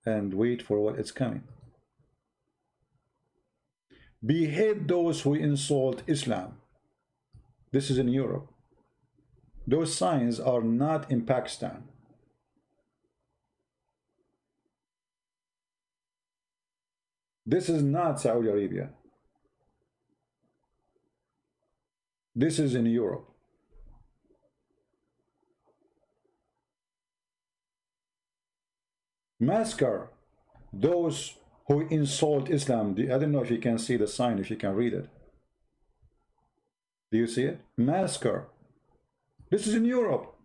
And wait for what is coming. Behead those who insult Islam. This is in Europe. Those signs are not in Pakistan. This is not Saudi Arabia. This is in Europe. Massacre those who insult Islam. I don't know if you can see the sign, if you can read it. Do you see it? Massacre. This is in Europe.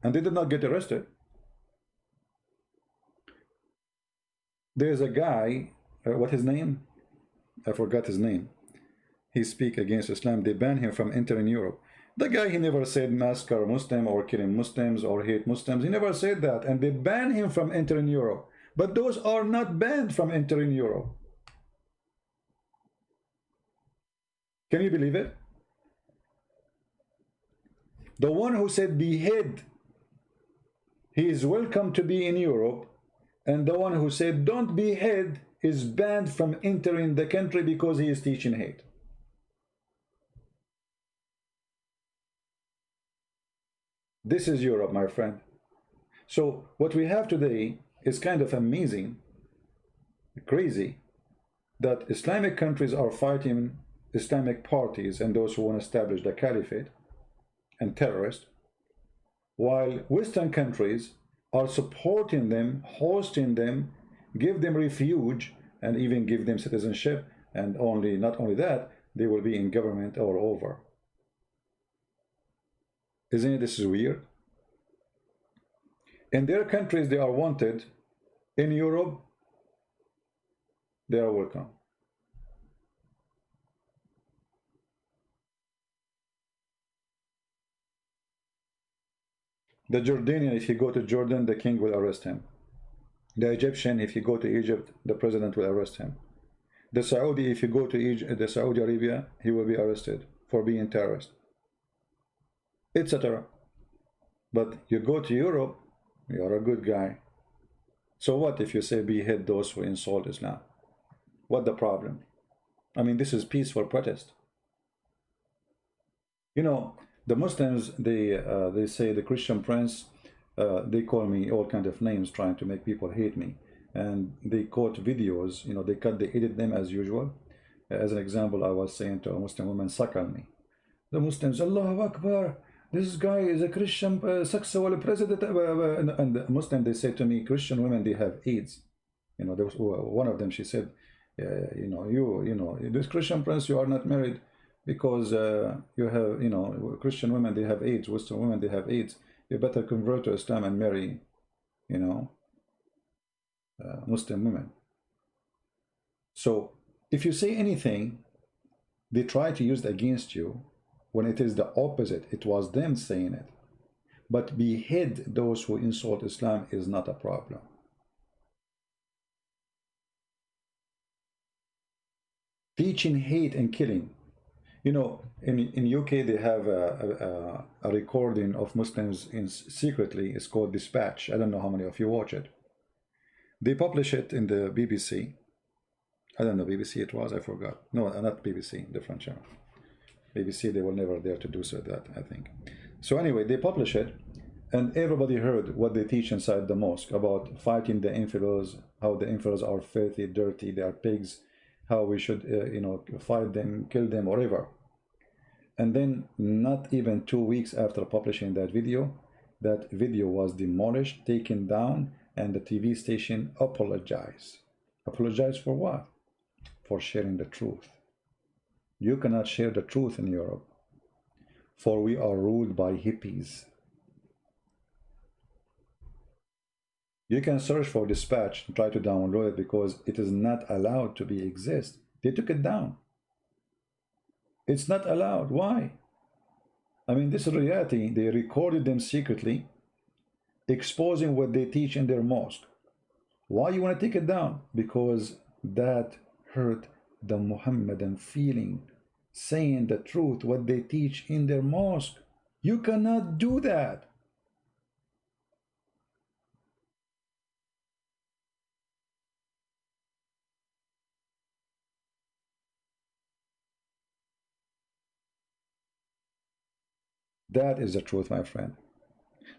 And they did not get arrested. There's a guy, what his name? I forgot his name. He speak against Islam. They ban him from entering Europe. The guy, he never said massacre Muslim or killing Muslims or hate Muslims. He never said that. And they ban him from entering Europe. But those are not banned from entering Europe. Can you believe it? The one who said behead, he is welcome to be in Europe. And the one who said don't behead is banned from entering the country because he is teaching hate. This is Europe, my friend. So what we have today is kind of amazing, crazy, that Islamic countries are fighting Islamic parties and those who want to establish the caliphate and terrorists, while Western countries are supporting them, hosting them, give them refuge, and even give them citizenship, and not only that, they will be in government all over. Isn't this weird? In their countries, they are wanted. In Europe, they are welcome. The Jordanian, if you go to Jordan, the king will arrest him. The Egyptian, if you go to Egypt, the president will arrest him. The Saudi, if you go to Egypt, the Saudi Arabia, he will be arrested for being terrorist, etc. But you go to Europe, you're a good guy. So what if you say behead those who insult Islam? What the problem? I mean, this is peaceful protest. You know, the Muslims, they say the Christian Prince, they call me all kind of names trying to make people hate me. And they quote videos, you know, they edit them as usual. As an example, I was saying to a Muslim woman, suckle me. The Muslims, Allahu Akbar, this guy is a Christian sexual president. And the Muslim, they say to me, Christian women, they have AIDS. You know, there was one of them, she said, you know, this Christian Prince, you are not married because you have, you know, Christian women, they have AIDS, Western women, they have AIDS. You better convert to Islam and marry, you know, Muslim women. So if you say anything, they try to use it against you when it is the opposite. It was them saying it. But behead those who insult Islam is not a problem. Teaching hate and killing. You know, in UK they have a recording of Muslims secretly. It's called Dispatch. I don't know how many of you watch it. They publish it in the BBC. I don't know, BBC it was, I forgot. No, not BBC, different channel. BBC, they will never dare to do so that, I think. So anyway, they publish it, and everybody heard what they teach inside the mosque about fighting the infidels, how the infidels are filthy, dirty, they are pigs, how we should, you know, fight them, kill them, whatever. And then not even 2 weeks after publishing that video was demolished, taken down, and the TV station apologized. Apologize for what? For sharing the truth. You cannot share the truth in Europe, for we are ruled by hippies. You can search for Dispatch and try to download it because it is not allowed to exist. They took it down. It's not allowed. Why? I mean, this is reality. They recorded them secretly, exposing what they teach in their mosque. Why you want to take it down? Because that hurt the Muhammadan feeling, saying the truth, what they teach in their mosque. You cannot do that. That is the truth, my friend.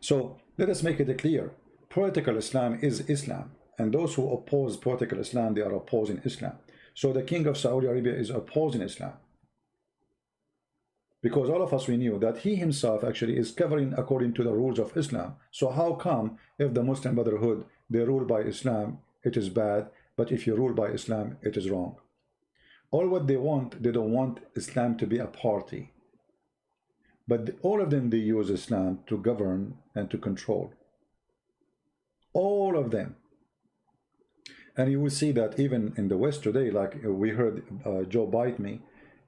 So let us make it clear. Political Islam is Islam, and those who oppose political Islam, they are opposing Islam. So the king of Saudi Arabia is opposing Islam, because all of us, we knew that he himself actually is covering according to the rules of Islam. So how come if the Muslim Brotherhood, they rule by Islam, it is bad, but if you rule by Islam, it is wrong? All what they want, they don't want Islam to be a party. But all of them, they use Islam to govern and to control. All of them. And you will see that even in the West today, like we heard Joe Biden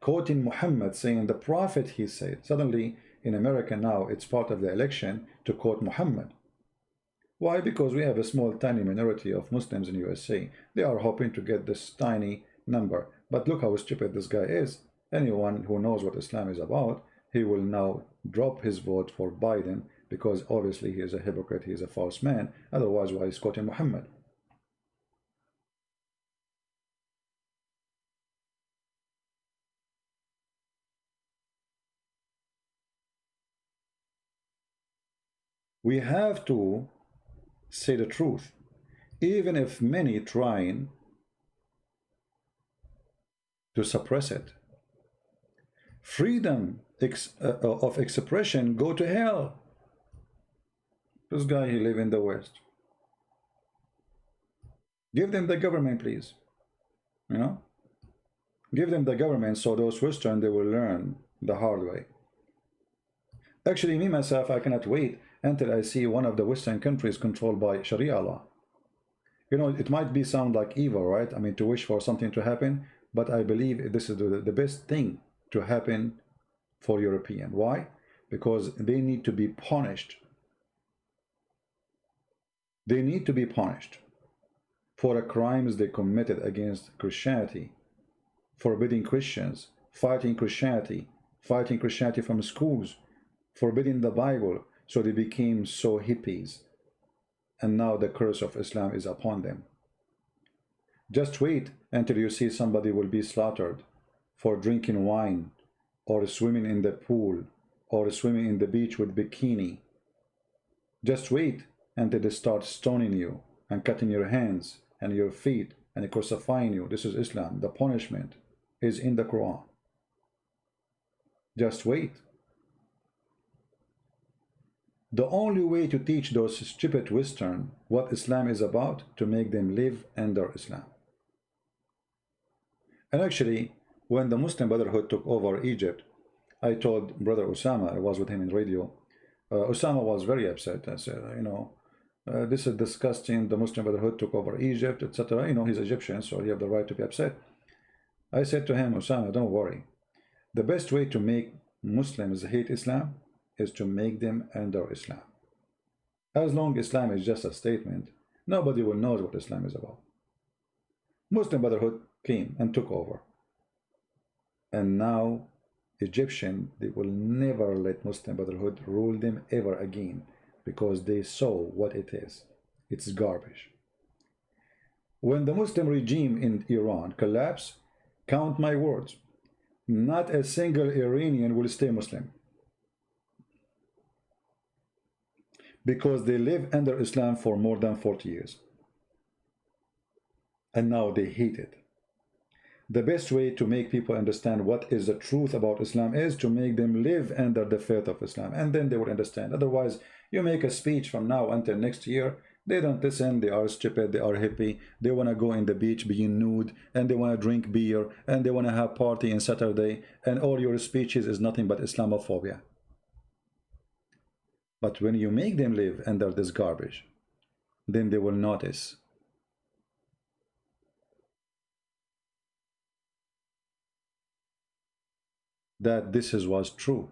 quoting Muhammad, saying the Prophet, he said. Suddenly in America now, it's part of the election to quote Muhammad. Why? Because we have a small tiny minority of Muslims in USA. They are hoping to get this tiny number. But look how stupid this guy is. Anyone who knows what Islam is about, he will now drop his vote for Biden, because obviously he is a hypocrite, he is a false man. Otherwise, why is quoting Muhammad? We have to say the truth, even if many trying to suppress it. Freedom of expression, go to hell. This guy, he live in the West. Give them the government, please. You know, give them the government, so those Western, they will learn the hard way. Actually, me myself, I cannot wait until I see one of the Western countries controlled by Sharia law. You know, it might sound like evil, right? I mean, to wish for something to happen, but I believe this is the best thing to happen for European. Why? Because they need to be punished. They need to be punished for the crimes they committed against Christianity, forbidding Christians, fighting Christianity from schools, forbidding the Bible, so they became so hippies. And now the curse of Islam is upon them. Just wait until you see somebody will be slaughtered for drinking wine, or swimming in the pool, or swimming in the beach with bikini. Just wait until they start stoning you and cutting your hands and your feet and crucifying you. This is Islam. The punishment is in the Quran. Just wait. The only way to teach those stupid Western what Islam is about, to make them live under Islam. And actually, when the Muslim Brotherhood took over Egypt, I told Brother Osama, I was with him in radio, Osama was very upset. I said, you know, this is disgusting, the Muslim Brotherhood took over Egypt, etc. You know, he's Egyptian, so he have the right to be upset. I said to him, Osama, don't worry. The best way to make Muslims hate Islam is to make them under Islam. As long as Islam is just a statement, nobody will know what Islam is about. Muslim Brotherhood came and took over. And now, Egyptian, they will never let Muslim Brotherhood rule them ever again, because they saw what it is. It's garbage. When the Muslim regime in Iran collapsed, count my words, not a single Iranian will stay Muslim, because they live under Islam for more than 40 years. And now they hate it. The best way to make people understand what is the truth about Islam is to make them live under the faith of Islam, and then they will understand. Otherwise, you make a speech from now until next year, they don't listen, they are stupid, they are hippie, they want to go in the beach being nude, and they want to drink beer, and they want to have party on Saturday, and all your speeches is nothing but Islamophobia. But when you make them live under this garbage, then they will notice. That this was true.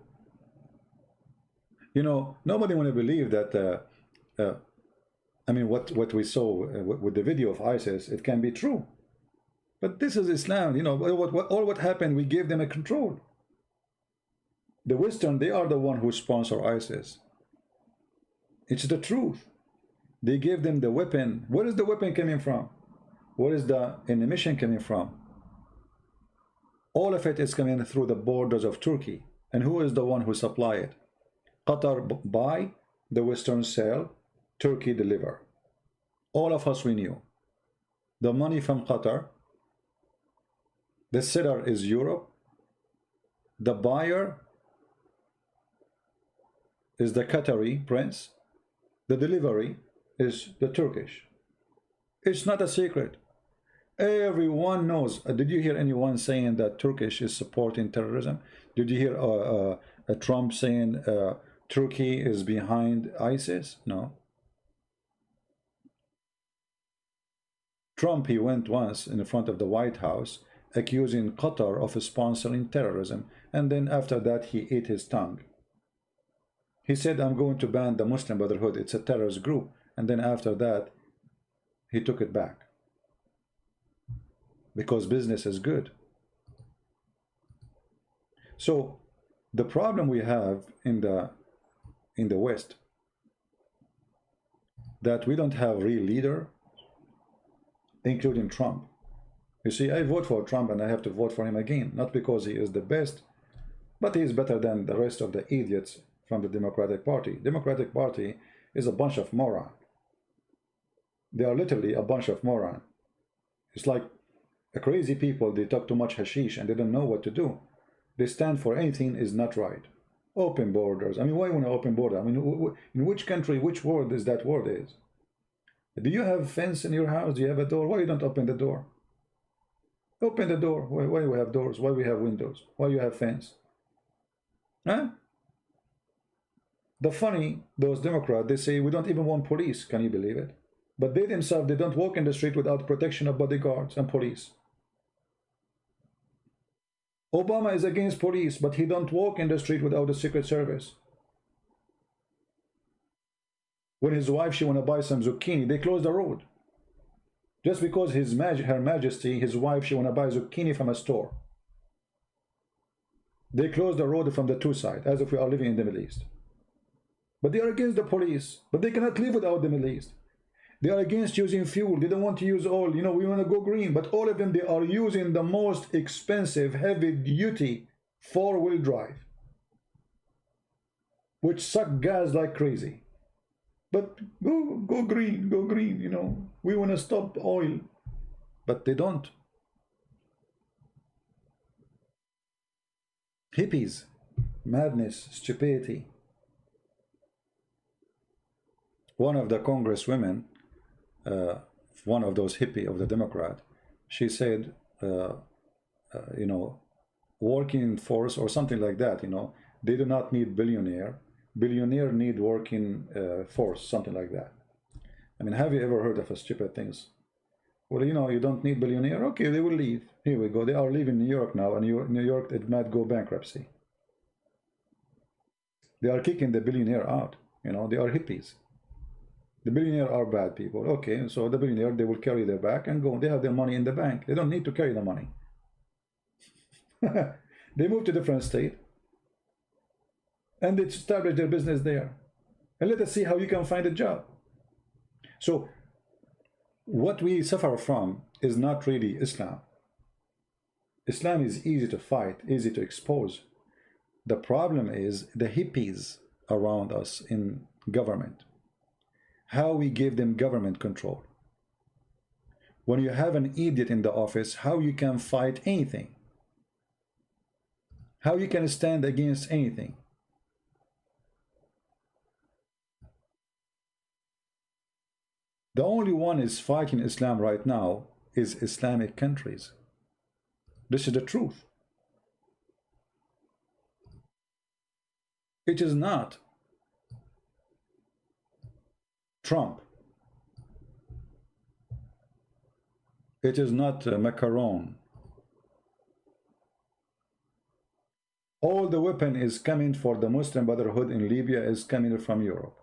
You know, nobody want to believe that, I mean, what we saw with the video of ISIS, it can be true. But this is Islam, you know, all what happened, we gave them a control. The Western, they are the one who sponsor ISIS. It's the truth. They gave them the weapon. Where is the weapon coming from? Where is the ammunition coming from? All of it is coming through the borders of Turkey. And who is the one who supply it? Qatar buy, the Western sell, Turkey deliver. All of us we knew. The money from Qatar, the seller is Europe, the buyer is the Qatari prince, the delivery is the Turkish. It's not a secret. Everyone knows. Did you hear anyone saying that Turkish is supporting terrorism? Did you hear Trump saying Turkey is behind ISIS? No. Trump, he went once in front of the White House accusing Qatar of sponsoring terrorism, and then after that he ate his tongue. He said, I'm going to ban the Muslim Brotherhood, it's a terrorist group, and then after that he took it back. Because business is good. So the problem we have in the West, that we don't have real leader, including Trump. You see, I vote for Trump and I have to vote for him again, not because he is the best, but he is better than the rest of the idiots from the Democratic Party. Democratic Party is a bunch of morons. They are literally a bunch of morons. It's like crazy people, they talk too much hashish and they don't know what to do. They stand for anything is not right. Open borders. I mean, why you want to open border? I mean, in which country, which word is that word is? Do you have a fence in your house? Do you have a door? Why you don't open the door? Open the door. Why we have doors? Why we have windows? Why you have fence? Huh? The funny, those Democrats, they say we don't even want police. Can you believe it? But they themselves, they don't walk in the street without protection of bodyguards and police. Obama is against police, but he don't walk in the street without the Secret Service. When his wife, she want to buy some zucchini, they close the road. Just because Her Majesty, his wife, she want to buy zucchini from a store. They close the road from the two sides, as if we are living in the Middle East. But they are against the police. But they cannot live without the Middle East. They are against using fuel. They don't want to use oil. You know, we want to go green. But all of them, they are using the most expensive, heavy-duty four-wheel drive, which suck gas like crazy. But go green, you know. We want to stop oil. But they don't. Hippies, madness, stupidity. One of the congresswomen, one of those hippie of the Democrat, she said, you know, working force or something like that, you know, they do not need billionaire need working force, something like that. I mean, have you ever heard of a stupid things? Well, you know, you don't need billionaire. Okay, they will leave. Here we go. They are leaving New York now, and New York, it might go bankruptcy. They are kicking the billionaire out. You know, they are hippies. The billionaire are bad people. Okay, so the billionaire, they will carry their back and go. They have their money in the bank. They don't need to carry the money. They move to different state, and they establish their business there. And let us see how you can find a job. So what we suffer from is not really Islam. Islam is easy to fight, easy to expose. The problem is the hippies around us in government. How we give them government control. When you have an idiot in the office, how you can fight anything? How you can stand against anything? The only one is fighting Islam right now is Islamic countries. This is the truth. It is not Trump. It is not Macron. All the weapon is coming for the Muslim Brotherhood in Libya is coming from Europe.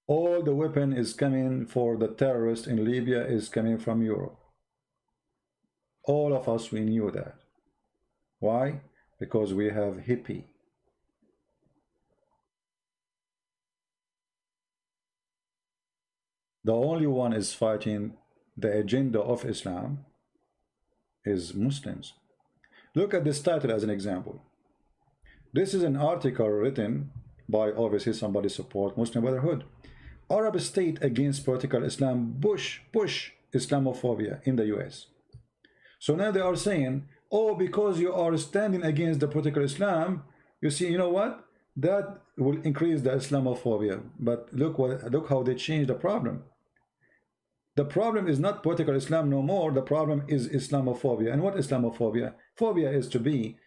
All the weapon is coming for the terrorists in Libya is coming from Europe. All of us, we knew that. Why? Because we have hippie. The only one is fighting the agenda of Islam is Muslims. Look at this title as an example. This is an article written by obviously somebody support Muslim Brotherhood. Arab state against political Islam, push Islamophobia in the US. So now they are saying, oh, because you are standing against the political Islam, you see, you know what? That will increase the Islamophobia. But look how they changed the problem. The problem is not political Islam no more. The problem is Islamophobia. And what is Islamophobia? Phobia is to be,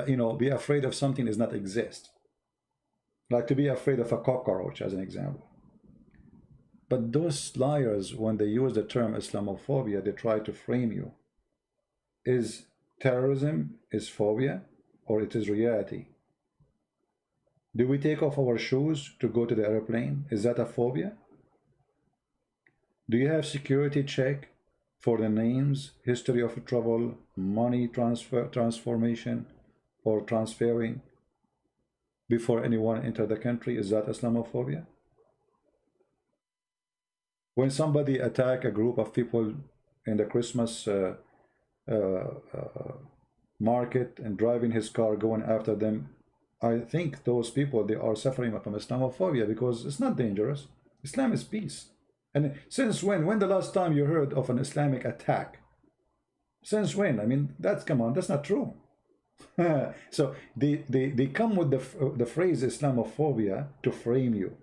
you know, be afraid of something does not exist. Like to be afraid of a cockroach, as an example. But those liars, when they use the term Islamophobia, they try to frame you. Is terrorism is phobia, or it is reality? Do we take off our shoes to go to the airplane? Is that a phobia? Do you have security check for the names, history of travel, money transformation, or transferring before anyone enter the country? Is that Islamophobia? When somebody attack a group of people in the Christmas market and driving his car, going after them, I think those people, they are suffering from Islamophobia because it's not dangerous. Islam is peace. And since when the last time you heard of an Islamic attack? Since when? I mean, come on, that's not true. So they come with the phrase Islamophobia to frame you,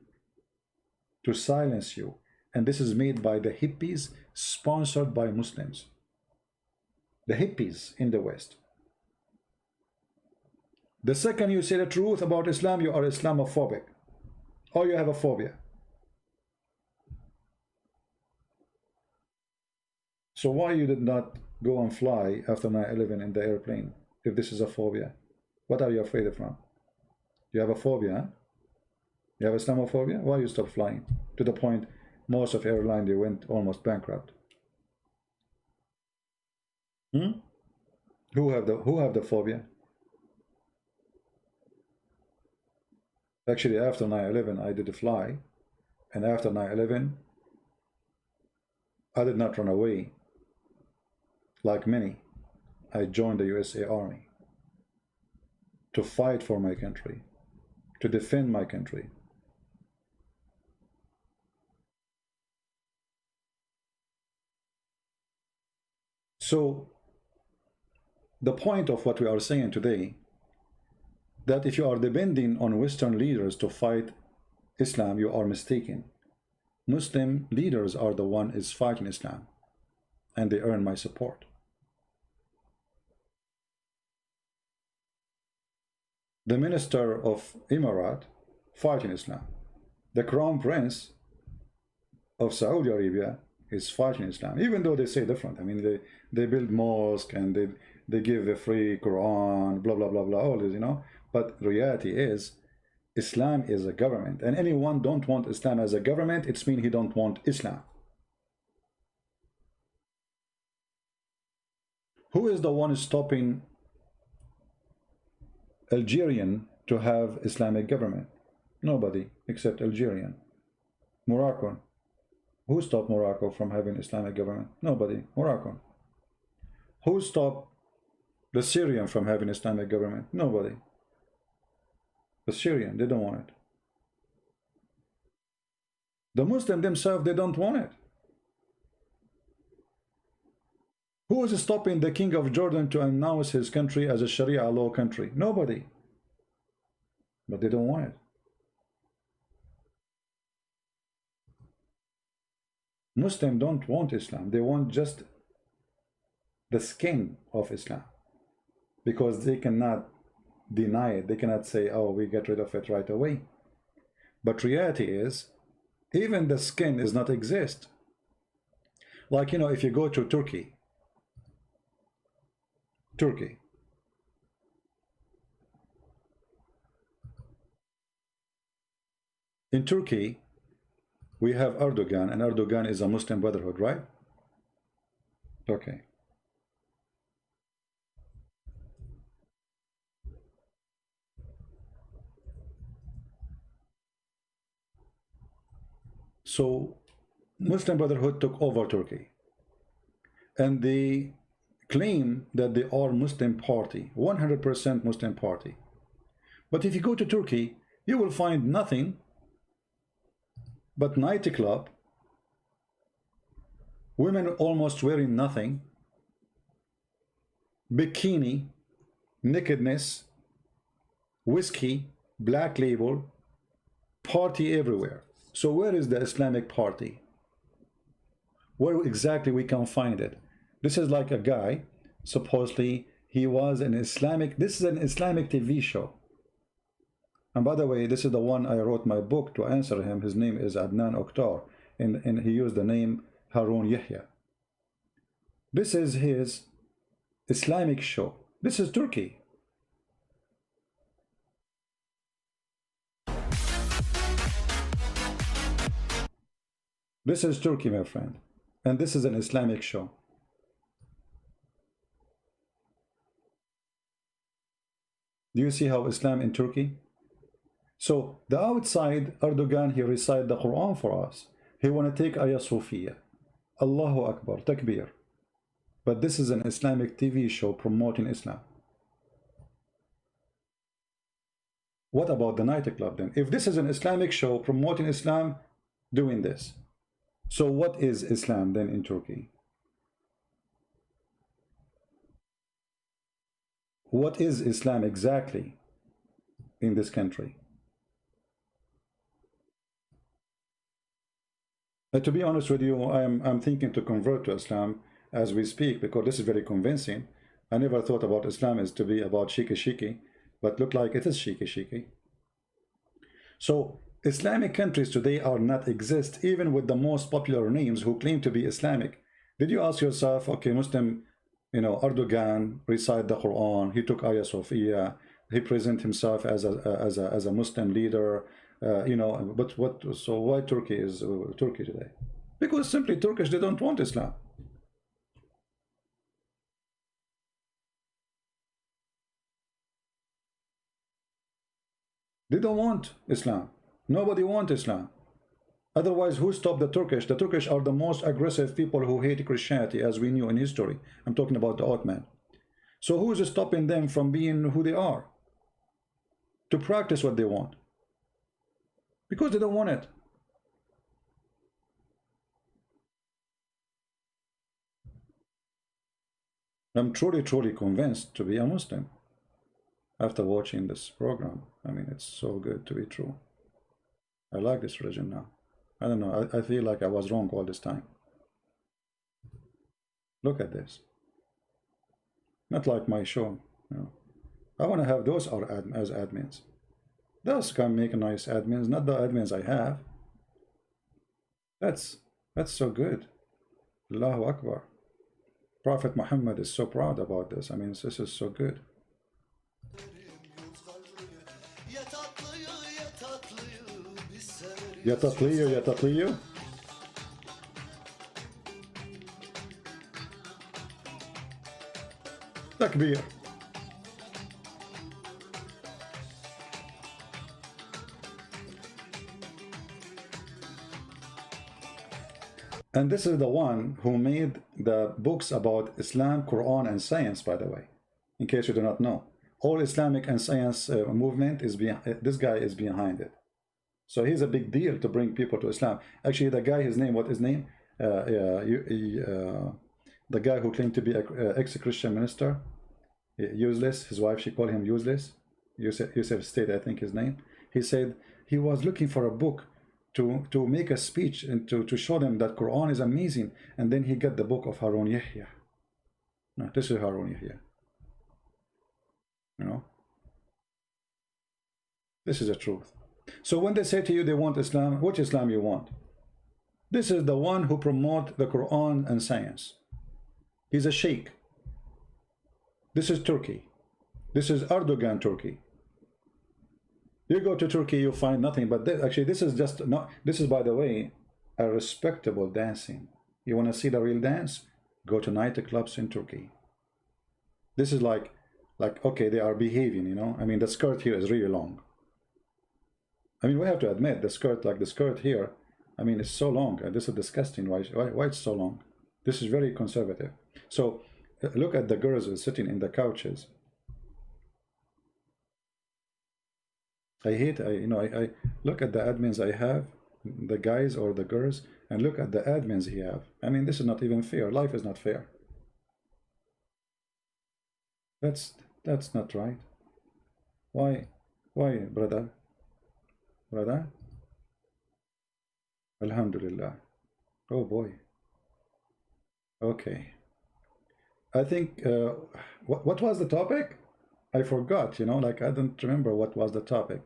to silence you. And this is made by the hippies, sponsored by Muslims. The hippies in the West. The second you say the truth about Islam, you are Islamophobic, or you have a phobia. So why you did not go and fly after 9/11 in the airplane, if this is a phobia? What are you afraid of from? You have a phobia, huh? You have Islamophobia? Why you stop flying? To the point Most of airline, they went almost bankrupt. Who have the phobia? Actually, after 9/11, I did a fly, and after 9/11, I did not run away like many. I joined the USA Army to fight for my country, to defend my country. So the point of what we are saying today, that if you are depending on Western leaders to fight Islam, you are mistaken. Muslim leaders are the one is fighting Islam, and they earn my support. The minister of Emirat fighting Islam. The crown prince of Saudi Arabia is fighting Islam, even though they say different. I mean, they build mosque and they give the free Quran, blah blah blah blah, all this, you know. But reality is, Islam is a government, and anyone don't want Islam as a government, it's mean he don't want Islam. Who is the one stopping Algerian to have Islamic government? Nobody except Algerian. Morocco. Who stopped Morocco from having Islamic government? Nobody. Morocco. Who stopped the Syrian from having Islamic government? Nobody. The Syrian, they don't want it. The Muslim themselves, they don't want it. Who is stopping the king of Jordan to announce his country as a Sharia law country? Nobody. But they don't want it. Muslims don't want Islam. They want just the skin of Islam, because they cannot deny it. They cannot say, oh, we get rid of it right away. But reality is, even the skin does not exist. Like, you know, if you go to Turkey, in Turkey, we have Erdogan, and Erdogan is a Muslim Brotherhood, right? Okay. So Muslim Brotherhood took over Turkey, and they claim that they are Muslim party, 100% Muslim party. But if you go to Turkey, you will find nothing but nightclub, women almost wearing nothing, bikini, nakedness, whiskey, black label, party everywhere. So where is the Islamic party? Where exactly we can find it? This is like a guy, supposedly he was an Islamic, this is an Islamic TV show. And by the way, this is the one I wrote my book to answer him. His name is Adnan Oktar, and he used the name Harun Yahya. This is his Islamic show. This is Turkey. This is Turkey, my friend. And this is an Islamic show. Do you see how Islam in Turkey? So the outside, Erdogan, he recite the Quran for us. He want to take Ayah Sophia. Allahu Akbar, Takbir. But this is an Islamic TV show promoting Islam. What about the nightclub then? If this is an Islamic show promoting Islam, doing this, so what is Islam then in Turkey? What is Islam exactly in this country? To be honest with you, I'm thinking to convert to Islam as we speak, because this is very convincing. I never thought about Islam as to be about shiki, but look like it is shiki. So Islamic countries today are not exist, even with the most popular names who claim to be Islamic. Did you ask yourself, okay, Muslim, you know, Erdogan recite the Quran, he took Ayah Sophia, he present himself as a Muslim leader, You know, but what? So why Turkey is Turkey today? Because simply Turkish, they don't want Islam. They don't want Islam. Nobody wants Islam. Otherwise, who stopped the Turkish? The Turkish are the most aggressive people who hate Christianity, as we knew in history. I'm talking about the Ottoman. So who is stopping them from being who they are? To practice what they want. Because they don't want it. I'm truly, truly convinced to be a Muslim after watching this program. I mean, it's so good to be true. I like this religion now. I don't know. I feel like I was wrong all this time. Look at this. Not like my show. You know. I want to have those as admins. Those can make nice admins, not the admins I have. That's so good. Allahu Akbar. Prophet Muhammad is so proud about this. I mean, this is so good. Ya tatlıyı, ya tatlıyı. Takbir. And this is the one who made the books about Islam, Quran, and science, by the way, in case you do not know. All Islamic and science movement is behind, this guy is behind it. So he's a big deal to bring people to Islam. Actually, the guy, his name, what his name? The guy who claimed to be an ex-Christian minister, useless, his wife, she called him useless. Yusuf State, I think his name. He said he was looking for a book to make a speech and to show them that Quran is amazing, and then he got the book of Harun Yahya. No, this is Harun Yahya. You know, this is the truth. So when they say to you they want Islam, which Islam you want? This is the one who promote the Quran and science. He's a sheikh. This is Turkey. This is Erdogan Turkey. You go to Turkey, you find nothing. But actually, this is just not. This is, by the way, a respectable dancing. You want to see the real dance? Go to nightclubs in Turkey. This is like okay, they are behaving. You know, I mean, the skirt here is really long. I mean, we have to admit the skirt, like the skirt here. I mean, it's so long. This is disgusting. Why it's so long? This is very conservative. So look at the girls sitting in the couches. I look at the admins I have, the guys or the girls, and look at the admins he have. I mean, this is not even fair. Life is not fair. That's not right. Why, brother? Alhamdulillah. Oh boy. Okay. I think what was the topic? I forgot. You know, like I don't remember what was the topic.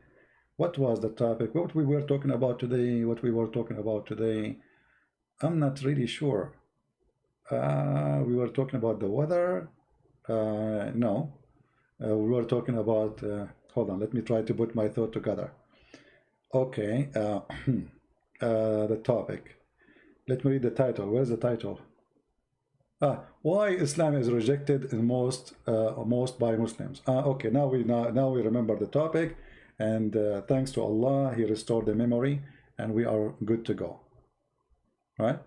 What was the topic? What we were talking about today? I'm not really sure. We were talking about the weather. No. We were talking about, hold on, let me try to put my thought together. Okay. The topic. Let me read the title. Where's the title? Why Islam is rejected in most by Muslims. Okay, now we remember the topic. And thanks to Allah, He restored the memory, and we are good to go. Right?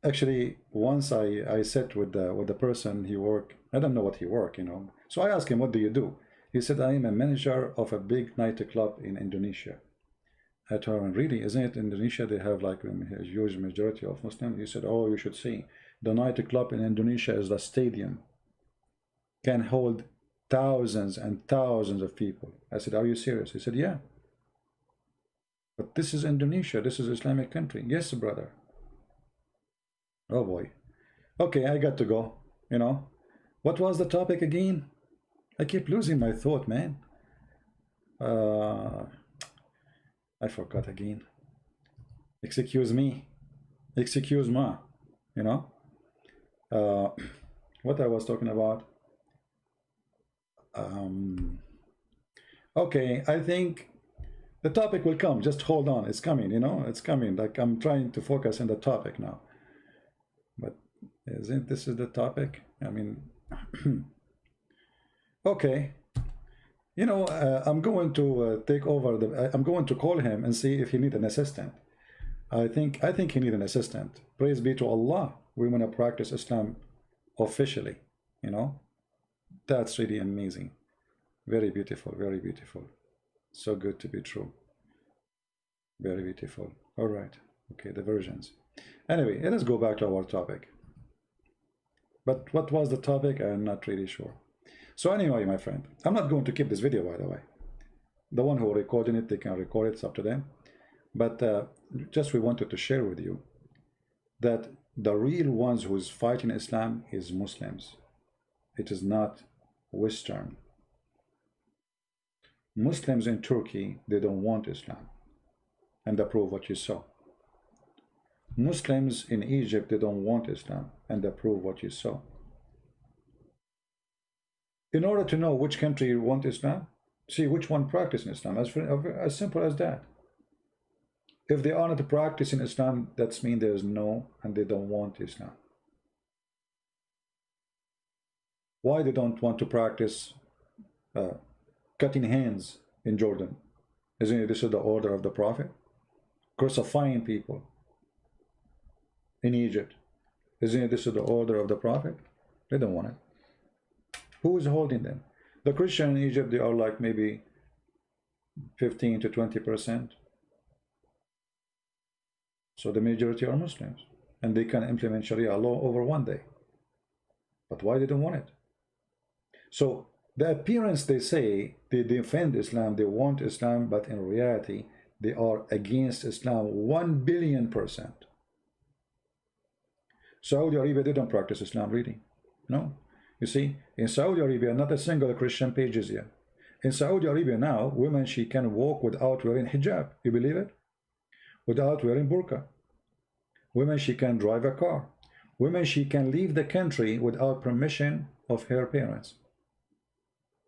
Actually, once I sat with the person he worked. I don't know what he worked, you know. So I asked him, "What do you do?" He said, "I am a manager of a big nightclub in Indonesia." I told him, "Really? Isn't it Indonesia? They have like a huge majority of Muslims." He said, "Oh, you should see. The nightclub in Indonesia is the stadium. Can hold thousands and thousands of people." I said, "Are you serious?" He said, "Yeah." "But this is Indonesia. This is Islamic country." "Yes, brother." Oh boy. Okay, I got to go. You know, what was the topic again? I keep losing my thought, man. I forgot again. Excuse me. Excuse me. You know, what I was talking about. Okay, I think The topic will come. Just hold on. It's coming, you know, it's coming. Like I'm trying to focus on the topic now. But isn't this is the topic? I mean, okay. You know, I'm going to take over the. I'm going to call him and see if he needs an assistant. I think he needs an assistant. Praise be to Allah. We want to practice Islam officially. You know, that's really amazing. Very beautiful. Very beautiful. So good to be true. Very beautiful. All right. Okay, the versions. Anyway, let's go back to our topic. But what was the topic? I'm not really sure. So anyway, my friend, I'm not going to keep this video, by the way. The one who recording it, they can record it, it's up to them. But just we wanted to share with you that the real ones who's fighting Islam is Muslims. It is not Western. Muslims in Turkey, they don't want Islam. And approve what you saw. Muslims in Egypt, they don't want Islam. And approve what you saw. In order to know which country you want Islam, see which one practicing Islam, as simple as that. If they are not practicing Islam, that means there is no, and they don't want Islam. Why they don't want to practice cutting hands in Jordan? Isn't this the order of the Prophet? Crucifying people in Egypt. Isn't this the order of the Prophet? They don't want it. Who is holding them? The Christian in Egypt, they are like maybe 15 to 20%. So the majority are Muslims. And they can implement Sharia law over one day. But why they don't want it? So the appearance, they say they defend Islam, they want Islam, but in reality, they are against Islam 1,000,000,000%. Saudi Arabia, they don't practice Islam really. No. You see, in Saudi Arabia, not a single Christian page is here. In Saudi Arabia now, women, she can walk without wearing hijab. You believe it? Without wearing burqa. Women, she can drive a car. Women, she can leave the country without permission of her parents.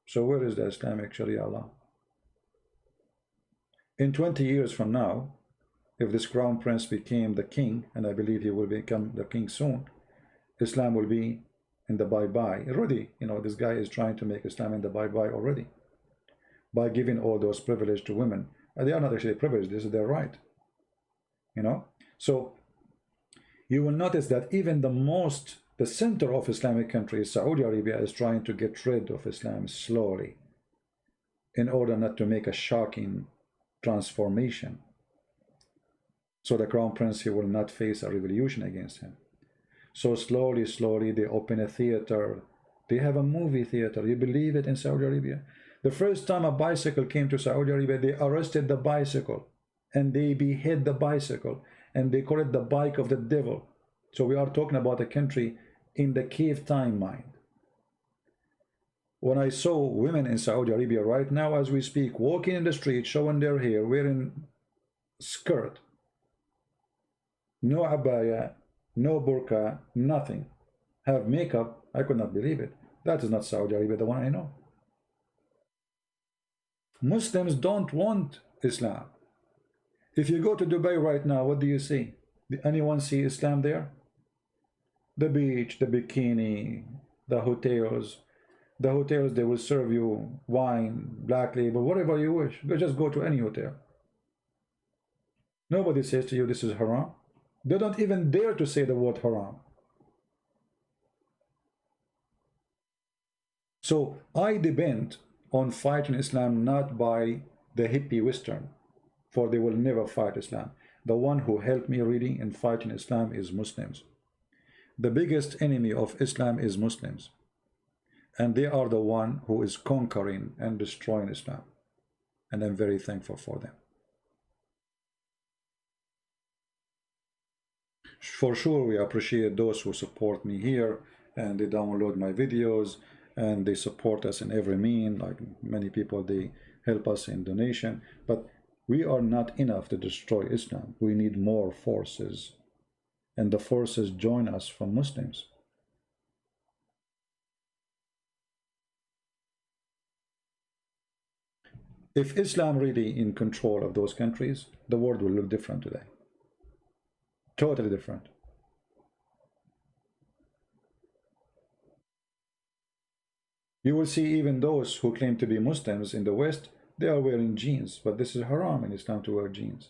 So where is the Islamic Sharia law? In 20 years from now, if this crown prince became the king, and I believe he will become the king soon, Islam will be in the bye-bye. Already, you know, this guy is trying to make Islam in the bye-bye already by giving all those privileges to women. And they are not actually privileged, this is their right. You know? So you will notice that even the center of Islamic countries, Saudi Arabia, is trying to get rid of Islam slowly in order not to make a shocking transformation. So the crown prince, he will not face a revolution against him. So slowly, slowly, they open a theater. They have a movie theater. You believe it in Saudi Arabia? The first time a bicycle came to Saudi Arabia, they arrested the bicycle and they behead the bicycle and they call it the bike of the devil. So we are talking about a country in the cave time mind. When I saw women in Saudi Arabia right now as we speak, walking in the street, showing their hair, wearing skirt, no abaya, no burqa, nothing, have makeup, I could not believe it. That is not Saudi Arabia, the one I know. Muslims don't want Islam. If you go to Dubai right now, what do you see? Did anyone see Islam there? The beach, the bikini, the hotels. The hotels, they will serve you wine, black label, whatever you wish. You just go to any hotel. Nobody says to you this is haram. They don't even dare to say the word haram. So I depend on fighting Islam not by the hippie Western, for they will never fight Islam. The one who helped me reading and fighting Islam is Muslims. The biggest enemy of Islam is Muslims. And they are the one who is conquering and destroying Islam. And I'm very thankful for them. For sure, we appreciate those who support me here and they download my videos and they support us in every mean. Like many people, they help us in donation. But we are not enough to destroy Islam. We need more forces. And the forces join us from Muslims. If Islam really in control of those countries, the world will look different today. Totally different. You will see even those who claim to be Muslims in the West, they are wearing jeans, but this is haram in Islam to wear jeans.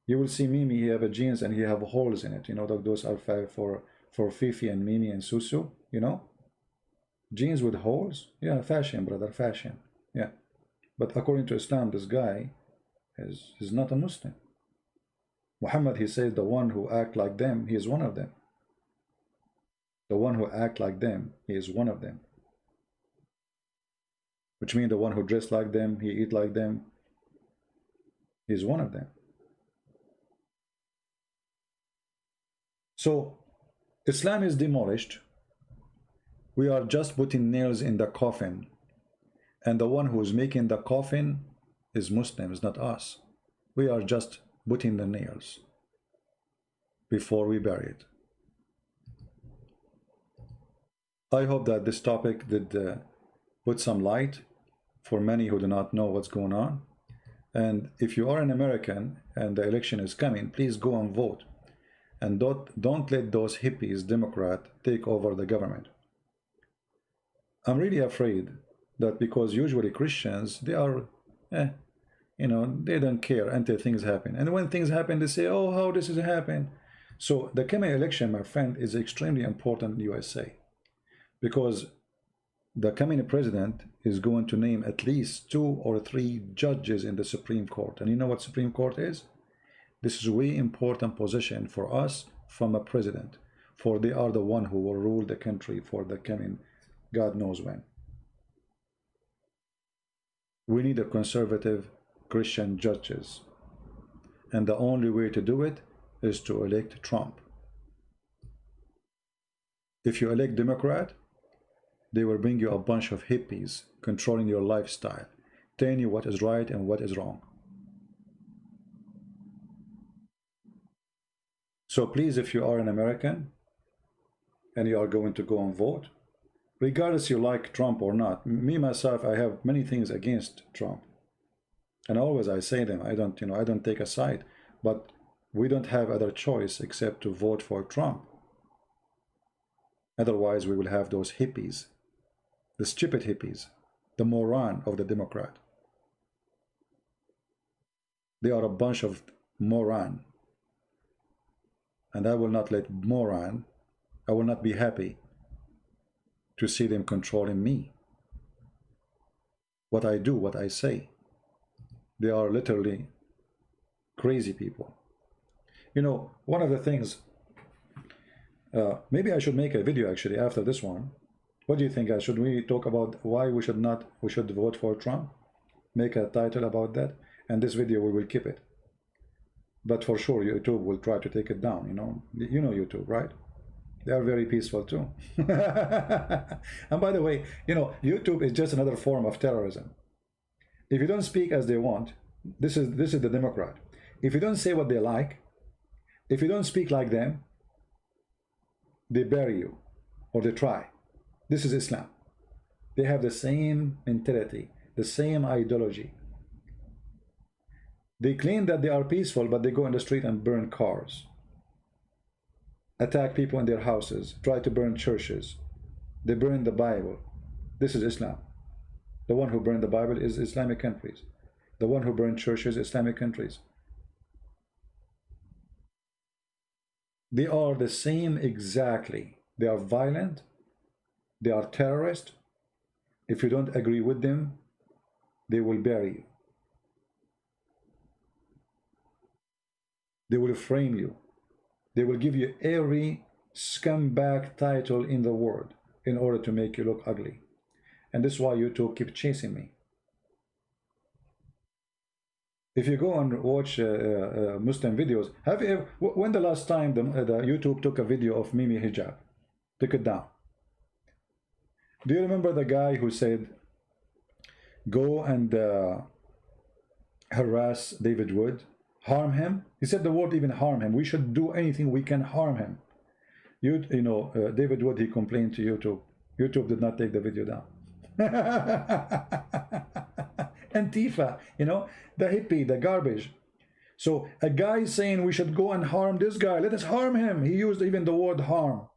You will see Mimi, he have a jeans and he have holes in it. You know, those are for Fifi and Mimi and Susu, you know? Jeans with holes? Yeah, fashion, brother, fashion. Yeah. But according to Islam, this guy is not a Muslim. Muhammad, he says the one who act like them, he is one of them. The one who act like them, he is one of them. Which means the one who dress like them, he eat like them, he is one of them. So Islam is demolished. We are just putting nails in the coffin. And the one who is making the coffin is Muslims, not us. We are just putting the nails before we bury it. I hope that this topic did put some light for many who do not know what's going on. And if you are an American and the election is coming, please go and vote. And don't let those hippies, Democrat, take over the government. I'm really afraid that because usually Christians, they are, you know, they don't care until things happen. And when things happen, they say, oh, how this is happening. So the coming election, my friend, is extremely important in the USA. Because the coming president is going to name at least 2 or 3 judges in the Supreme Court. And you know what Supreme Court is? This is a very important position for us from a president. For they are the one who will rule the country for the coming God knows when. We need a conservative Christian judges. And the only way to do it is to elect Trump. If you elect Democrat, they will bring you a bunch of hippies controlling your lifestyle, telling you what is right and what is wrong. So please, if you are an American and you are going to go and vote, regardless you like Trump or not, me myself, I have many things against Trump. And always I say them, I don't take a side, but we don't have other choice except to vote for Trump. Otherwise we will have those hippies, the stupid hippies, the moron of the Democrat. They are a bunch of moron. And I will not let moron, I will not be happy to see them controlling me. What I do, what I say. They are literally crazy people. You know, one of the things, maybe I should make a video actually after this one. What do you think? Should we talk about why we should vote for Trump? Make a title about that, and this video we will keep it. But for sure, YouTube will try to take it down. You know YouTube, right? They are very peaceful too. And by the way, YouTube is just another form of terrorism. If you don't speak as they want, this is the Democrat. If you don't say what they like, if you don't speak like them, they bury you, or they try. This is Islam. They have the same mentality, the same ideology. They claim that they are peaceful, but they go in the street and burn cars, attack people in their houses, try to burn churches. They burn the Bible. This is Islam. The one who burned the Bible is Islamic countries. The one who burned churches, Islamic countries. They are the same exactly. They are violent. They are terrorists. If you don't agree with them, they will bury you. They will frame you. They will give you every scumbag title in the world in order to make you look ugly. And this is why YouTube keeps chasing me. If you go and watch Muslim videos, have you ever, when the last time the YouTube took a video of Mimi hijab, took it down? Do you remember the guy who said, go and harass David Wood, harm him? He said the word even harm him. We should do anything we can harm him. David Wood, he complained to YouTube. YouTube did not take the video down. Antifa, you know, the hippie, the garbage. So a guy saying we should go and harm this guy, let us harm him. He used even the word harm.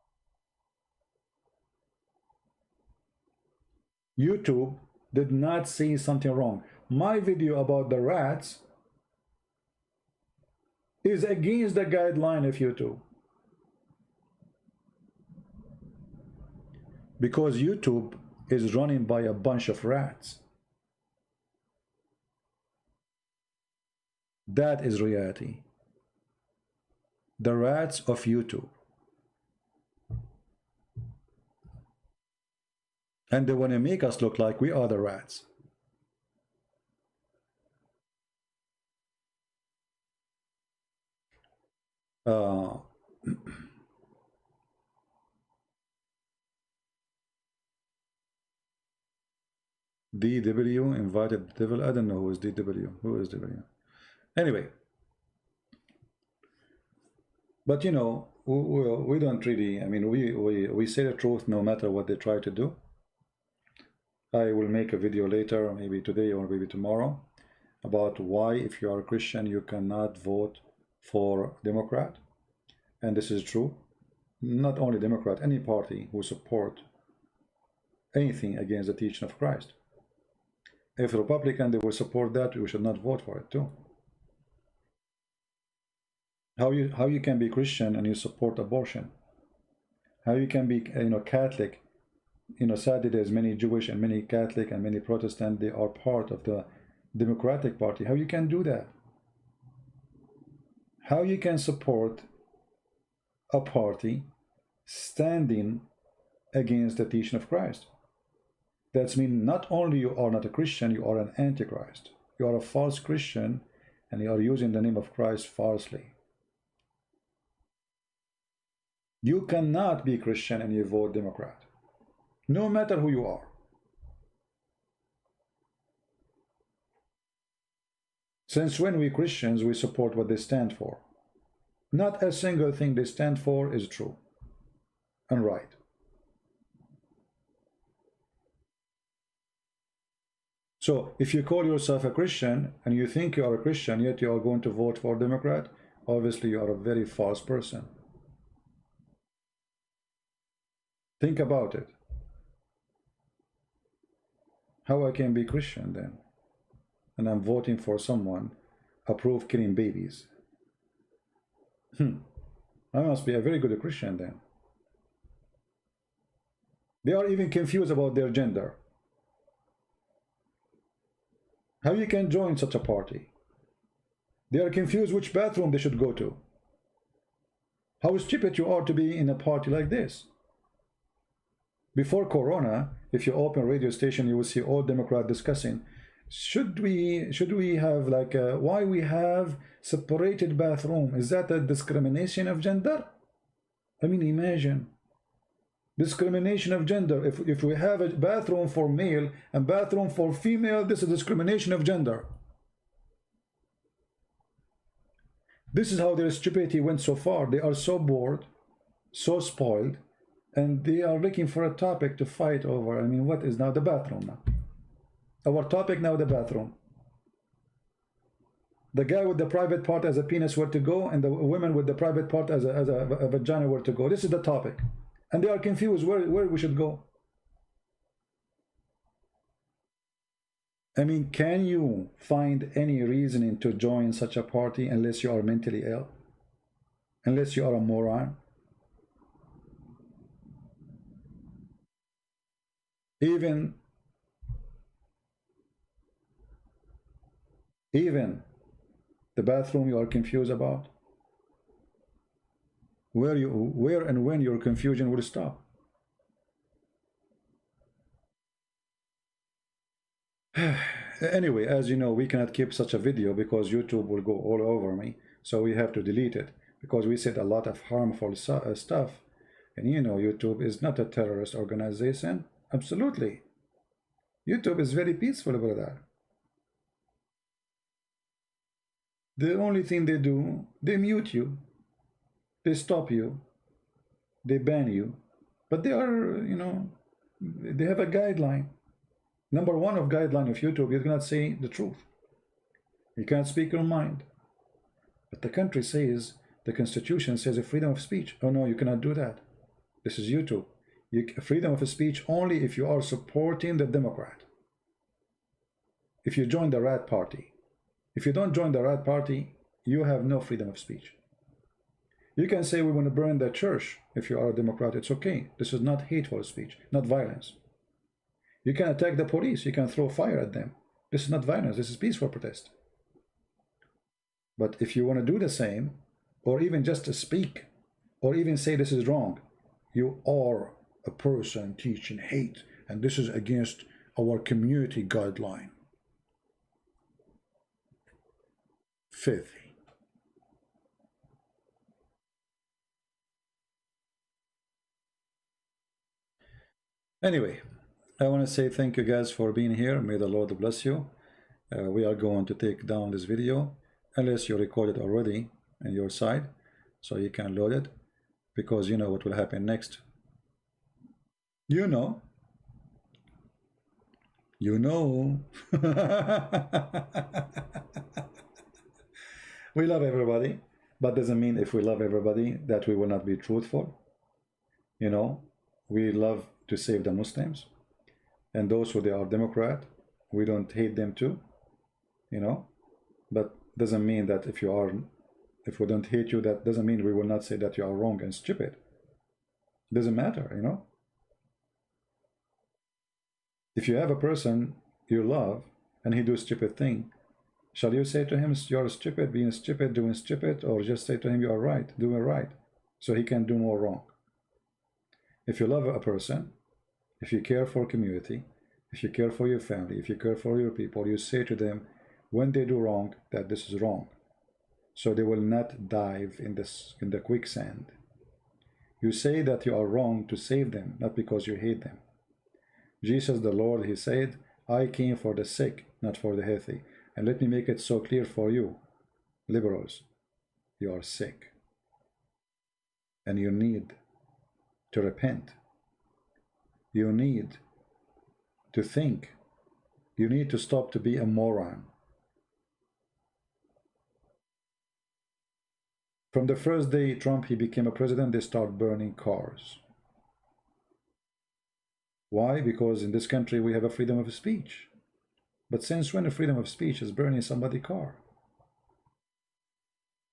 YouTube did not say something wrong. My video about the rats is against the guideline of YouTube. Because YouTube is running by a bunch of rats. That is reality. The rats of YouTube. And they want to make us look like we are the rats. DW invited the devil. I don't know who is DW. Who is DW? Anyway. But you know, we don't really, I mean, we say the truth no matter what they try to do. I will make a video later, maybe today or maybe tomorrow, about why, if you are a Christian, you cannot vote for Democrat. And this is true. Not only Democrat, any party who support anything against the teaching of Christ. If Republican, they will support that, we should not vote for it too. How you can be Christian and you support abortion? How you can be, Catholic? Sadly, there's many Jewish and many Catholic and many Protestant. They are part of the Democratic Party. How you can do that? How you can support a party standing against the teaching of Christ? That means not only you are not a Christian, you are an antichrist. You are a false Christian and you are using the name of Christ falsely. You cannot be Christian and you vote Democrat, no matter who you are. Since when we Christians, we support what they stand for. Not a single thing they stand for is true and right. So if you call yourself a Christian and you think you are a Christian, yet you are going to vote for Democrat, obviously you are a very false person. Think about it. How I can be Christian then? And I'm voting for someone approved killing babies. I must be a very good Christian then. They are even confused about their gender. How you can join such a party? They are confused which bathroom they should go to. How stupid you are to be in a party like this. Before Corona, if you open a radio station, you will see all Democrats discussing, should we have like why we have separated bathroom? Is that a discrimination of gender? I mean, imagine discrimination of gender. If we have a bathroom for male and bathroom for female, this is discrimination of gender. This is how their stupidity went so far. They are so bored, so spoiled, and they are looking for a topic to fight over. I mean, what is now the bathroom now? Our topic now, the bathroom. The guy with the private part as a penis where to go, and the women with the private part as a vagina where to go. This is the topic. And they are confused where we should go. I mean, can you find any reasoning to join such a party unless you are mentally ill? Unless you are a moron? Even the bathroom you are confused about? Where and when your confusion will stop? Anyway, as you know, we cannot keep such a video because YouTube will go all over me, so we have to delete it because we said a lot of harmful stuff. And you know, YouTube is not a terrorist organization. Absolutely. YouTube is very peaceful about that. The only thing they do, they mute you, they stop you, they ban you, but they are, they have a guideline. Number one of guideline of YouTube, you cannot say the truth. You can't speak your mind. But the country says, the constitution says a freedom of speech. Oh no, you cannot do that. This is YouTube. Freedom of speech only if you are supporting the Democrat. If you join the rat party. If you don't join the rat party, you have no freedom of speech. You can say we want to burn the church. If you are a Democrat, it's okay. This is not hateful speech, not violence. You can attack the police. You can throw fire at them. This is not violence. This is peaceful protest. But if you want to do the same, or even just to speak, or even say this is wrong, you are a person teaching hate, and this is against our community guideline. Filthy. Anyway, I want to say thank you guys for being here. May the Lord bless you. We are going to take down this video, unless you recorded already on your side, so you can load it, because you know what will happen next. You know. You know. We love everybody, but doesn't mean if we love everybody that we will not be truthful. You know, we love to save the Muslims, and those who they are Democrat, we don't hate them too, you know, but doesn't mean that if we don't hate you, that doesn't mean we will not say that you are wrong and stupid. Doesn't matter, you know. If you have a person you love and he do a stupid thing, shall you say to him you're stupid, being stupid, doing stupid, or just say to him you are right, doing right, so he can do more wrong? If you love a person, if you care for community, if you care for your family, if you care for your people, you say to them when they do wrong that this is wrong, so they will not dive in the quicksand. You say that you are wrong to save them, not because you hate them. Jesus the Lord, he said, I came for the sick, not for the healthy. And let me make it so clear for you, liberals, you are sick, and you need to repent. You need to think. You need to stop to be a moron. From the first day Trump he became a president, they start burning cars. Why? Because in this country we have a freedom of speech. But since when a freedom of speech is burning somebody's car?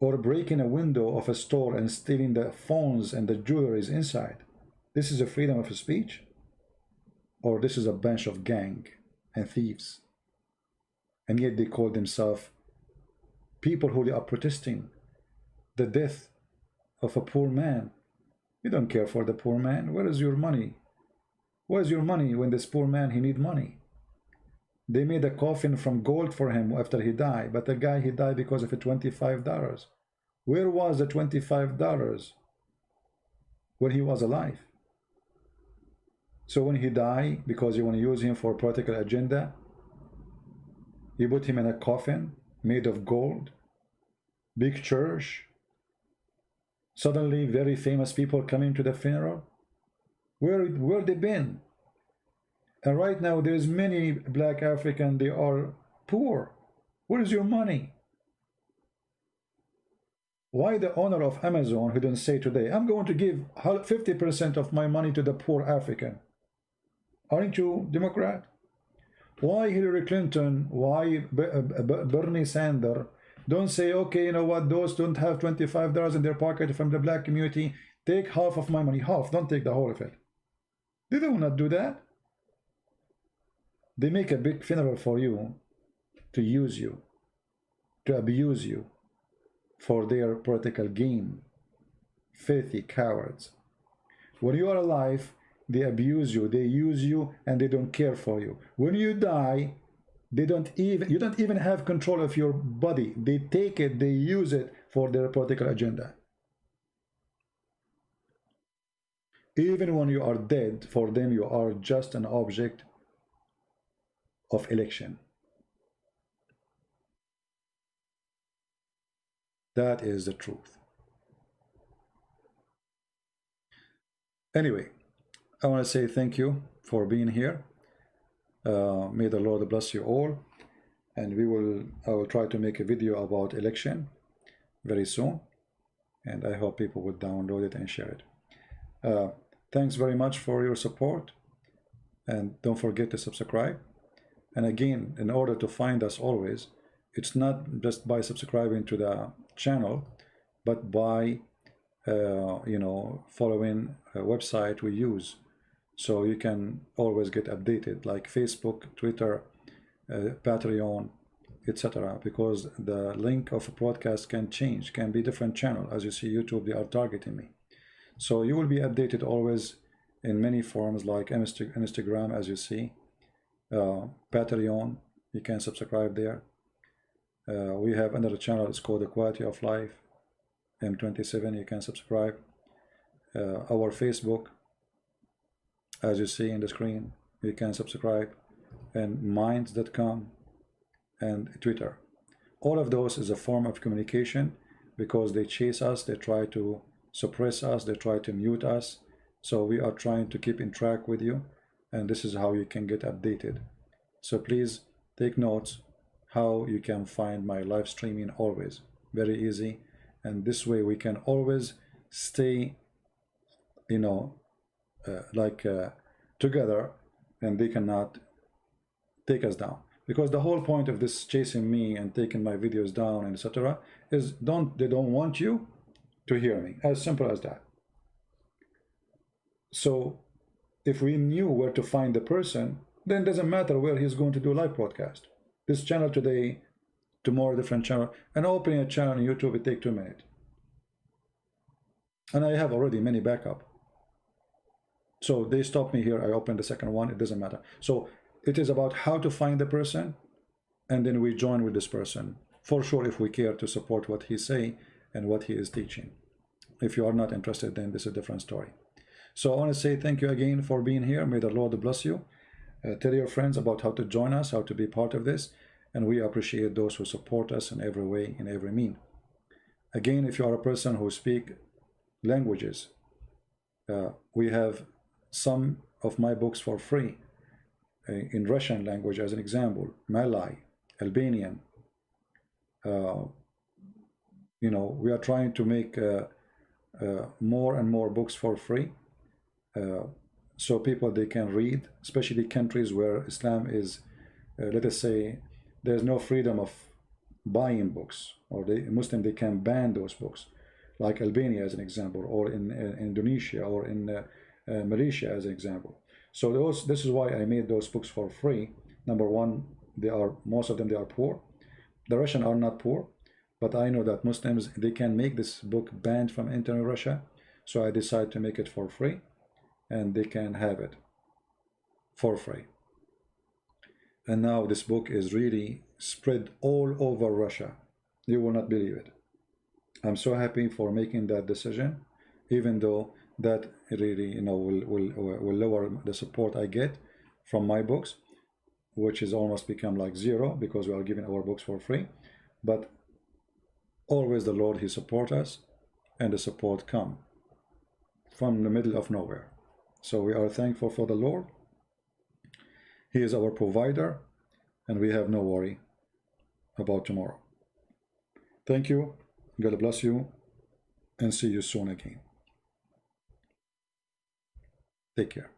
Or breaking a window of a store and stealing the phones and the jewelries inside? This is a freedom of speech? Or this is a bunch of gang and thieves? And yet they call themselves people who are protesting the death of a poor man. You don't care for the poor man. Where is your money? Where is your money when this poor man, he need money? They made a coffin from gold for him after he died, but the guy, he died because of a $25. Where was the $25 when he was alive? So when he died, because you want to use him for a political agenda, you put him in a coffin made of gold, big church, suddenly very famous people coming to the funeral. Where they been? And right now there's many black African, they are poor. Where is your money? Why the owner of Amazon who didn't say today, I'm going to give 50% of my money to the poor African? Aren't you Democrat? Why Hillary Clinton, why Bernie Sanders don't say, okay, you know what, those don't have $25 in their pocket from the black community, take half of my money, half, don't take the whole of it. They do not do that. They make a big funeral for you, to use you, to abuse you for their political gain. Filthy cowards. When you are alive, they abuse you, they use you, and they don't care for you. When you die, you don't even have control of your body. They take it, they use it for their political agenda. Even when you are dead, for them you are just an object of election. That is the truth. Anyway, I want to say thank you for being here. May the Lord bless you all, and I will try to make a video about election very soon, and I hope people will download it and share it. Thanks very much for your support, and don't forget to subscribe. And again, in order to find us always, it's not just by subscribing to the channel, but by following a website we use, so you can always get updated, like Facebook, Twitter, Patreon, etc. Because the link of a broadcast can change, can be different channel. As you see, YouTube, they are targeting me. So you will be updated always in many forms, like Instagram, as you see, Patreon, you can subscribe there. We have another channel, it's called The Quality of Life, M27, you can subscribe. Our Facebook, as you see in the screen, you can subscribe, and minds.com, and Twitter. All of those is a form of communication, because they chase us, they try to suppress us, they try to mute us. So we are trying to keep in track with you, and this is how you can get updated. So please take notes how you can find my live streaming always. Very easy, and this way we can always stay, together, and they cannot take us down. Because the whole point of this chasing me and taking my videos down and etc. is they don't want you to hear me. As simple as that. So if we knew where to find the person, then it doesn't matter where he's going to do live broadcast. This channel today, tomorrow different channel, and opening a channel on YouTube, it takes 2 minutes. And I have already many backup. So they stop me here, I open the second one, it doesn't matter. So it is about how to find the person, and then we join with this person. For sure, if we care to support what he say and what he is teaching. If you are not interested, then this is a different story. So I want to say thank you again for being here. May the Lord bless you. Tell your friends about how to join us, how to be part of this, and we appreciate those who support us in every way, in every mean. Again, if you are a person who speak languages, we have some of my books for free in Russian language, as an example, Malay, Albanian. We are trying to make more and more books for free, so people, they can read, especially countries where Islam is, let us say, there's no freedom of buying books, or Muslim, they can ban those books, like Albania as an example, or in Indonesia, or in Malaysia as an example. So this is why I made those books for free. Number one, most of them, they are poor. The Russian are not poor, but I know that Muslims, they can make this book banned from entering Russia. So I decided to make it for free, and they can have it for free. And now this book is really spread all over Russia. You will not believe it. I'm so happy for making that decision, even though that really, will lower the support I get from my books, which is almost become like zero, because we are giving our books for free. But always the Lord, he support us, and the support come from the middle of nowhere. So we are thankful for the Lord. He is our provider, and we have no worry about tomorrow. Thank you. God bless you, and see you soon again. Take care.